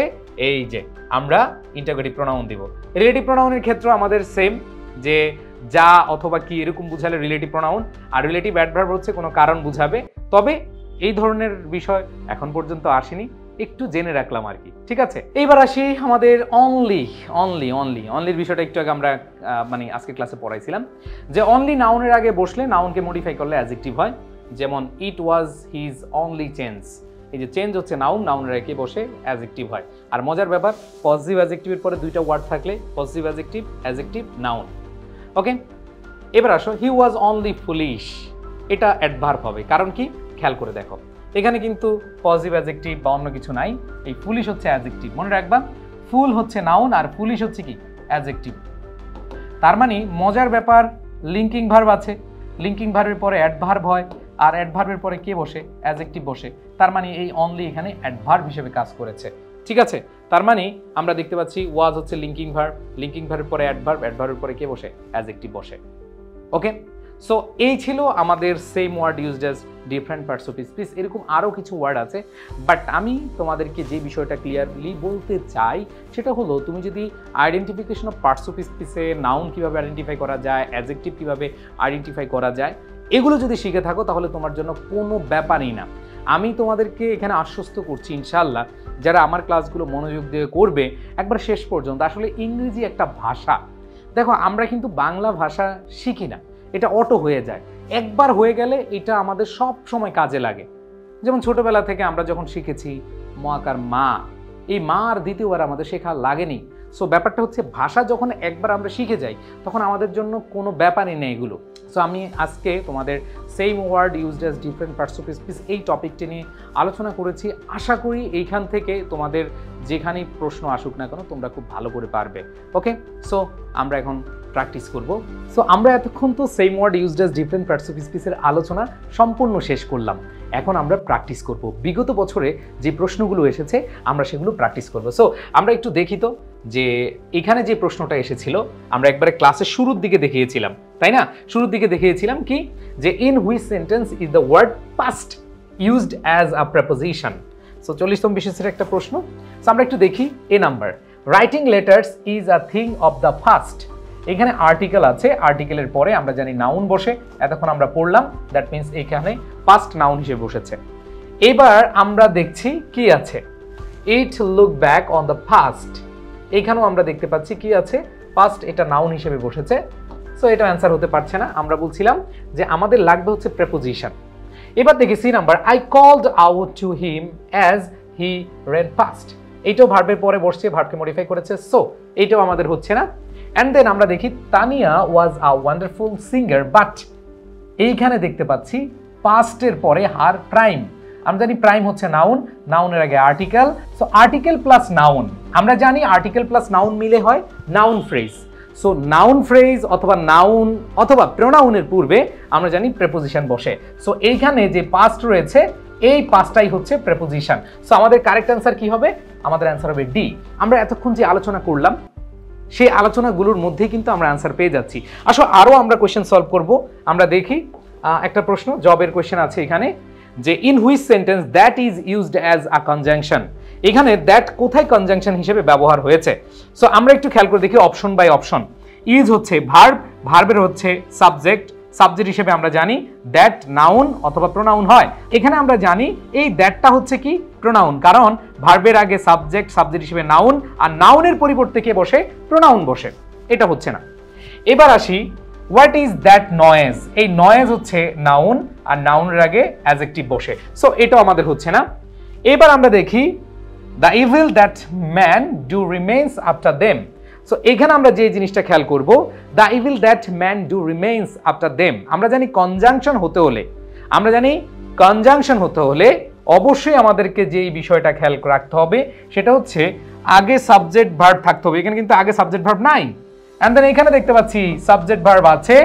এই যে আমরা ইন্টারগেটিভ প্রোনাউন দিব। রিলেটিভ প্রোনাউনের ক্ষেত্রে আমাদের সেম, যে যা অথবা কি এরকম বুঝালে রিলেটিভ প্রোনাউন, আর রিলেটিভ অ্যাডভার্ব হচ্ছে কোনো কারণ বুঝাবে। তবে এই ধরনের বিষয় এখন পর্যন্ত আসেনি, একটু জেনে রাখলাম আর কি, ঠিক আছে। এইবার আসি আমাদের অনলির বিষয়টা একটু আগে আমরা মানে আজকে ক্লাসে পড়াইছিলাম যে অনলি নাউনের আগে বসলে নাউনকে মডিফাই করলে অ্যাডজেক্টিভ হয়। যেমন ইট ওয়াজ হিজ অনলি চেঞ্জ, এই যে চেঞ্জ হচ্ছে নাউনের আগে বসে অ্যাডজেক্টিভ হয়। আর মজার ব্যাপার, পজিটিভ অ্যাডজেক্টিভের পরে দুইটা ওয়ার্ড থাকলে পজিটিভ অ্যাডজেক্টিভ নাউন। ওকে, এবার আসো হি ওয়াজ অনলি ফুলিশ, এটা অ্যাডভার্ব হবে। কারণ কি, খেয়াল করে দেখো, এখানে কিন্তু পজিটিভ অ্যাডজেক্টিভ বা অন্য কিছু নাই, এই ফুলিশ হচ্ছে অ্যাডজেক্টিভ। মনে রাখবা, ফুল হচ্ছে নাউন আর ফুলিশ হচ্ছে কি, অ্যাডজেক্টিভ। তার মানে মজার ব্যাপার, লিঙ্কিং ভার্ব আছে, লিঙ্কিং ভার্বের পরে অ্যাডভার্ব হয়, আর অ্যাডভার্বের পরে কে বসে, অ্যাডজেক্টিভ বসে। তার মানে এই অনলি এখানে অ্যাডভার্ব হিসেবে কাজ করেছে, ঠিক আছে। তার মানে আমরা দেখতে পাচ্ছি ওয়াজ হচ্ছে লিঙ্কিং ভার্ব, লিঙ্কিং ভার্বের পরে অ্যাডভার্বের পরে কে বসে, অ্যাডজেক্টিভ বসে। ওকে, সো এই ছিল আমাদের same word used as different parts of speech. এরকম আরও কিছু ওয়ার্ড আছে, বাট আমি তোমাদেরকে যে বিষয়টা ক্লিয়ারলি বলতে চাই সেটা হলো, তুমি যদি আইডেন্টিফিকেশন অফ পার্টস অফ স্পিচে নাউন কীভাবে আইডেন্টিফাই করা যায়, অ্যাডজেক্টিভ কীভাবে আইডেন্টিফাই করা যায়, এগুলো যদি শিখে থাকো তাহলে তোমার জন্য কোনো ব্যাপারই না। আমি তোমাদেরকে এখানে আশ্বস্ত করছি ইনশাআল্লাহ, যারা আমার ক্লাসগুলো মনোযোগ দিয়ে করবে একবার শেষ পর্যন্ত। আসলে ইংরেজি একটা ভাষা, দেখো আমরা কিন্তু বাংলা ভাষা শিখি না, এটা অটো হয়ে যায়। একবার হয়ে গেলে এটা আমাদের সব সময় কাজে লাগে। যেমন ছোটবেলা থেকে আমরা যখন শিখেছি মহাকার মা, এই মা আর দ্বিতীয়বার আমাদের শেখা লাগেনি। সো ব্যাপারটা হচ্ছে ভাষা যখন একবার আমরা শিখে যাই তখন আমাদের জন্য কোনো ব্যাপারই নেই এগুলো। সো আমি আজকে তোমাদের same word used as different parts of speech এই টপিকটি নিয়ে আলোচনা করেছি। আশা করি এইখান থেকে তোমাদের যেখানেই প্রশ্ন আসুক না কেন তোমরা খুব ভালো করে পারবে। ওকে, সো আমরা এখন প্র্যাকটিস করব। সো আমরা এতক্ষণ তো same word used as different parts of স্পিচের আলোচনা সম্পূর্ণ শেষ করলাম। এখন আমরা প্র্যাকটিস করব। বিগত বছরে যে প্রশ্নগুলো এসেছে আমরা সেগুলো প্র্যাকটিস করব। সো আমরা একটু দেখি তো যে এখানে যে প্রশ্নটা এসেছিল, আমরা একবারে ক্লাসের শুরুর দিকে দেখিয়েছিলাম, তাই না? শুরুর দিকে দেখিয়েছিলাম কি, যে in which sentence is the word past used as a preposition. So 40তম বিশেষের একটা প্রশ্ন। সো আমরা একটু দেখি A number, writing letters is a thing of the past. এখানে আর্টিকেল আছে, আর্টিকেলের পরে আমরা জানি নাউন বসে, এতক্ষণ আমরা পড়লাম, দ্যাট মিনস এখানে পাস্ট নাউন হিসেবে বসেছে। এবার আমরা দেখছি কি আছে, ইট look back on the past. এখানেও আমরা দেখতে পাচ্ছি কি আছে, পাস্ট, এটা নাউন হিসেবে বসেছে। সো এটা অ্যান্সার হতে পারছে না। আমরা বলছিলাম যে আমাদের লাগবে হচ্ছে প্রেপোজিশন। এবার দেখি C number, I called out to him as he ran past. এইটাও ভার্বের পরে বসছে, ভার্বকে মডিফাই করেছে, সো এইটাও আমাদের হচ্ছে না। অ্যান্ড দেন আমরা দেখি তানিয়া ওয়াজ আ ওয়ান্ডারফুল সিঙ্গার, বাট এইখানে দেখতে পাচ্ছি পাস্টের পরে হার প্রাইম। আমরা জানি প্রাইম হচ্ছে নাউন, নাউনের আগে article. So article plus noun, আমরা জানি আর্টিকেল প্লাস নাউন মিলে হয় noun phrase. So noun phrase অথবা নাউন অথবা প্রোনাউনের পূর্বে আমরা জানি প্রেপোজিশন বসে। সো এইখানে যে পাস্ট রয়েছে এই পাঁচটাই হচ্ছে প্রেপোজিশন। সো আমাদের কারেক্ট অ্যান্সার কি হবে? আমাদের অ্যান্সার হবে ডি। আমরা এতক্ষণ যে আলোচনা করলাম সেই আলোচনাগুলোর মধ্যেই কিন্তু আমরা অ্যান্সার পেয়ে যাচ্ছি। আসলে আরও আমরা কোয়েশ্চেন সলভ করব। আমরা দেখি একটা প্রশ্ন, জবের কোয়েশ্চেন আছে এখানে, যে in which sentence that is used as a conjunction. এখানে দ্যাট কোথায় কনজাংশন হিসেবে ব্যবহার হয়েছে? সো আমরা একটু খেয়াল করে দেখি অপশন বাই অপশন। ইজ হচ্ছে ভার্ব, ভার্বের হচ্ছে সাবজেক্ট, সাবজেক্ট হিসেবে আমরা জানি দ্যাট নাউন অথবা প্রোনাউন হয়। এখানে আমরা জানি এই দ্যাটটা হচ্ছে কি প্রোনাউন, কারণ ভার্বের আগে সাবজেক্ট, সাবজেক্ট হিসেবে নাউন, আর নাউনের পরিবর্তে কে বসে? প্রোনাউন বসে। এটা হচ্ছে না। এবার আসি, হোয়াট ইজ দ্যাট নয়েজ। এই নয়েজ হচ্ছে নাউন, আর নাউনের আগে অ্যাডজেক্টিভ বসে। সো এটাও আমাদের হচ্ছে না। এবার আমরা দেখি the evil that man do remains after them. So এখানে আমরা যে জিনিসটা খেয়াল করব, the evil that man do remains after them. আমরা জানি কনজাংশন হতে হলে অবশ্যই আমাদেরকে যেই বিষয়টা খেয়াল রাখতে হবে সেটা হচ্ছে আগে সাবজেক্ট ভার্ব থাকতে হবে। এখানে কিন্তু আগে সাবজেক্ট ভার্ব নাই। এন্ড দেন এখানে দেখতে পাচ্ছি সাবজেক্ট ভার্ব আছে,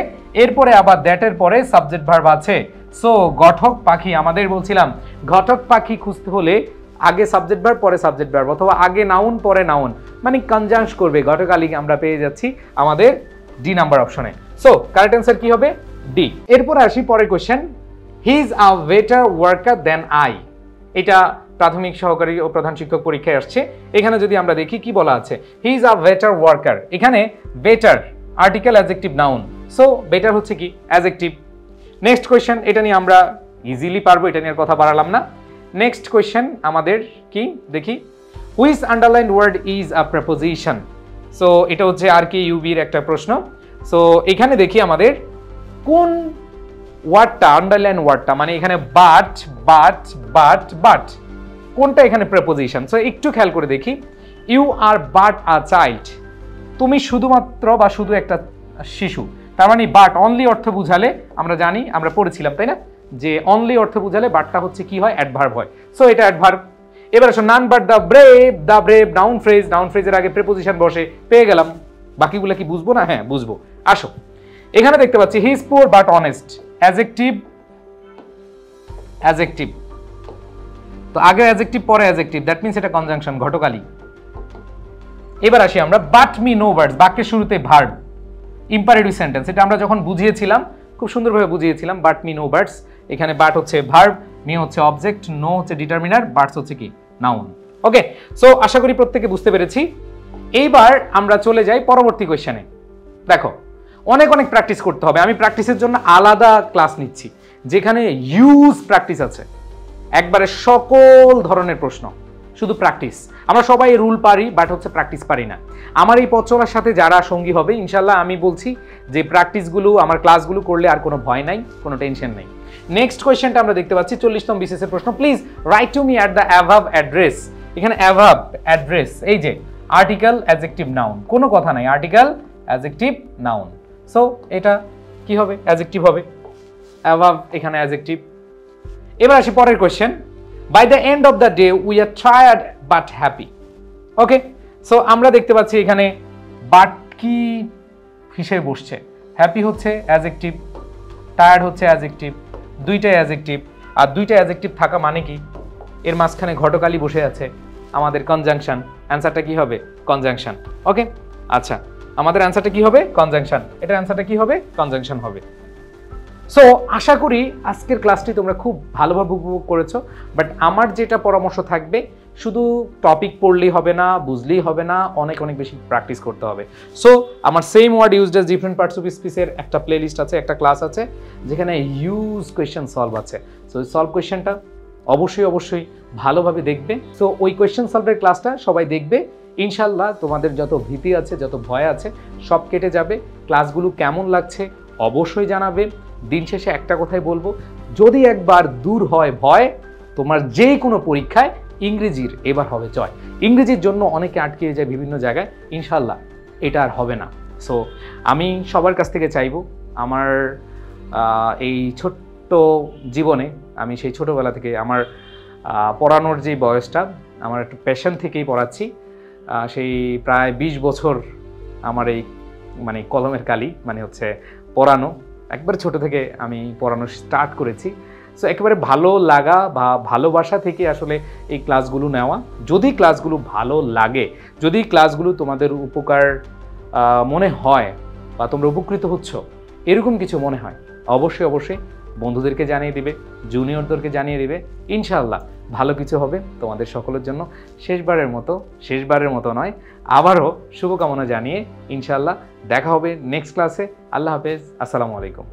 এরপরে আবার দ্যাটের পরে সাবজেক্ট ভার্ব আছে। সো ঘটক পাখি, আমাদের বলছিলাম ঘটক পাখি খুঁজতে হলে আগে সাবজেক্ট ভার্ব পরে সাবজেক্ট ভার্ব, অথবা আগে নাউন পরে নাউন, মানে কনজাংশ করবে। ঘটকালী আমরা পেয়ে যাচ্ছি আমাদের ডি নাম্বার অপশনে। সো কারেক্ট অ্যান্সার কি হবে? ডি। এরপর আসি পরের question, he is a better worker than I. এটা প্রাথমিক সহকারী ও প্রধান শিক্ষক পরীক্ষায় আসছে। এখানে যদি আমরা দেখি কি বলা আছে, he is a better worker. এখানে better article, adjective, noun. So better হচ্ছে কি? অ্যাডজেক্টিভ। নেক্সট কোয়েশ্চেন, এটা নিয়ে আমরা ইজিলি পারবো, এটা নিয়ে কথা বাড়ালাম না। নেক্সট কোয়েশ্চেন আমাদের কি দেখি, which underline word is a preposition. So এটা হচ্ছে আর কি ইউবির একটা প্রশ্ন। সো এখানে দেখি আমাদের কোন ওয়ার্ডটা, আন্ডারলাইন ওয়ার্ডটা, মানে এখানে বাট বাট বাট বাট, কোনটা এখানে প্রেপোজিশন। সো একটু খেয়াল করে দেখি, you are but a child, তুমি শুধুমাত্র বা শুধু একটা শিশু, তার মানে বাট অনলি অর্থ বুঝালে আমরা জানি, আমরা পড়েছিলাম তাই না, যে অনলি অর্থ বুঝালে বাটটা হচ্ছে কি হয়, অ্যাডভার্ব হয়। সো এটা অ্যাডভার্ব। এবার আসো none but the brave noun phrase, noun ফ্রেজের আগে প্রেপোজিশন বসে, পেয়ে গেলাম। বাকিগুলো কি বুঝবো না? হ্যাঁ বুঝবো। আসো এখানে দেখতে পাচ্ছি he is poor but honest, adjective, adjective. তো আগে অ্যাডজেক্টিভ পরে অ্যাডজেক্টিভ, দ্যাট মিন্স এটা কনজাংশন, ঘটকালী। এবার আসি আমরা বাট মি নো বার্ডস, বাক্যের শুরুতে ভার্ব, ইম্পারেটিভ সেন্টেন্স। এটা আমরা যখন বুঝিয়েছিলাম খুব সুন্দরভাবে বুঝিয়েছিলাম, বাট মি নো বার্ডস। এখানে বাট হচ্ছে ভার্ব, মি হচ্ছে অবজেক্ট, নো হচ্ছে ডিটারমিনার, বার্ডস হচ্ছে কি নাউন। ওকে, সো আশা করি প্রত্যেকে বুঝতে পেরেছি। এইবার আমরা চলে যাই পরবর্তী কোয়েশ্চেনে। দেখো অনেক অনেক প্র্যাকটিস করতে হবে, আমি প্র্যাকটিসের জন্য আলাদা ক্লাস নিচ্ছি যেখানে হিউজ প্র্যাকটিস আছে, একবারে সকল ধরনের প্রশ্ন, শুধু প্র্যাকটিস। আমরা সবাই রুল পারি, বাট হচ্ছে প্র্যাকটিস পারি না। আমার এই পথ চলার সাথে যারা সঙ্গী হবে ইনশাল্লাহ আমি বলছি যে প্র্যাকটিসগুলো, আমার ক্লাসগুলো করলে আর কোনো ভয় নাই, কোনো টেনশন নেই। নেক্সট কোয়েশ্চেনটা আমরা দেখতে পাচ্ছি 40তম বিসিএস এর প্রশ্ন। Please write to me at the above address. এখানে অ্যাভাব অ্যাড্রেস, এই যে আর্টিকেল অ্যাডজেক্টিভ নাউন, কোনো কথা নাই, আর্টিকেল অ্যাডজেক্টিভ নাউন। সো এটা কি হবে? অ্যাডজেক্টিভ হবে, অ্যাভাব এখানে অ্যাডজেক্টিভ। এবার আসি পরের question, by the end of the day we are tired but happy. Okay, so আমরা দেখতে পাচ্ছি এখানে বাট কি হিসেবে বসছে, হ্যাপি হচ্ছে অ্যাডজেক্টিভ, টায়ার্ড হচ্ছে অ্যাডজেক্টিভ, দুইটাই অ্যাডজেক্টিভ। আর দুইটা অ্যাডজেক্টিভ থাকা মানে কি, এর মাঝখানে ঘটকালী বসে আছে, আমাদের কনজাংশন। অ্যান্সারটা কি হবে? কনজাংশন। ওকে, আচ্ছা আমাদের অ্যান্সারটা কি হবে? কনজাংশন। এটার অ্যান্সারটা কি হবে? কনজাংশন হবে। সো আশা করি আজকের ক্লাসটি তোমরা খুব ভালোভাবে উপভোগ করেছো। বাট আমার যেটা পরামর্শ থাকবে, শুধু টপিক পড়লেই হবে না, বুঝলেই হবে না, অনেক অনেক বেশি প্র্যাকটিস করতে হবে। সো আমার same word used as different parts of স্পিচের একটা প্লেলিস্ট আছে, একটা ক্লাস আছে যেখানে হিউজ কোয়েশ্চেন সলভ আছে। সো ওই সলভ কোয়েশ্চেনটা অবশ্যই অবশ্যই ভালোভাবে দেখবে। সো ওই কোয়েশ্চেন সলভের ক্লাসটা সবাই দেখবে, ইনশাল্লাহ তোমাদের যত ভীতি আছে, যত ভয় আছে সব কেটে যাবে। ক্লাসগুলো কেমন লাগছে অবশ্যই জানাবে। দিন শেষে একটা কথাই বলবো, যদি একবার দূর হয় ভয়, তোমার যে কোনো পরীক্ষায় ইংরেজির এবার হবে জয়। ইংরেজির জন্য অনেকে আটকে যায় বিভিন্ন জায়গায়, ইনশাল্লাহ এটা আর হবে না। সো আমি সবার কাছ থেকে চাইবো, আমার এই ছোট্ট জীবনে, আমি সেই ছোটোবেলা থেকে আমার পড়ানোর যে বয়সটা, আমার একটু প্যাশন থেকেই পড়াচ্ছি। সেই প্রায় 20 বছর আমার এই মানে কলমের কালি, মানে হচ্ছে পড়ানো, একবারে ছোট থেকে আমি পড়ানো স্টার্ট করেছি। সো একেবারে ভালো লাগা বা ভালোবাসা থেকে আসলে এই ক্লাসগুলো নেওয়া। যদি ক্লাসগুলো ভালো লাগে, যদি ক্লাসগুলো তোমাদের উপকার মনে হয় বা তোমরা উপকৃত হচ্ছ, এরকম কিছু মনে হয়, অবশ্যই অবশ্যই বন্ধুদেরকে জানিয়ে দিবে, জুনিয়রদেরকে জানিয়ে দিবে। ইনশাআল্লাহ ভালো কিছু হবে তোমাদের সকলের জন্য। শেষবারের মতো নয়, আবারও শুভকামনা জানিয়ে ইনশাআল্লাহ দেখা হবে নেক্সট ক্লাসে। আল্লাহ হাফেজ, আসসালামু আলাইকুম।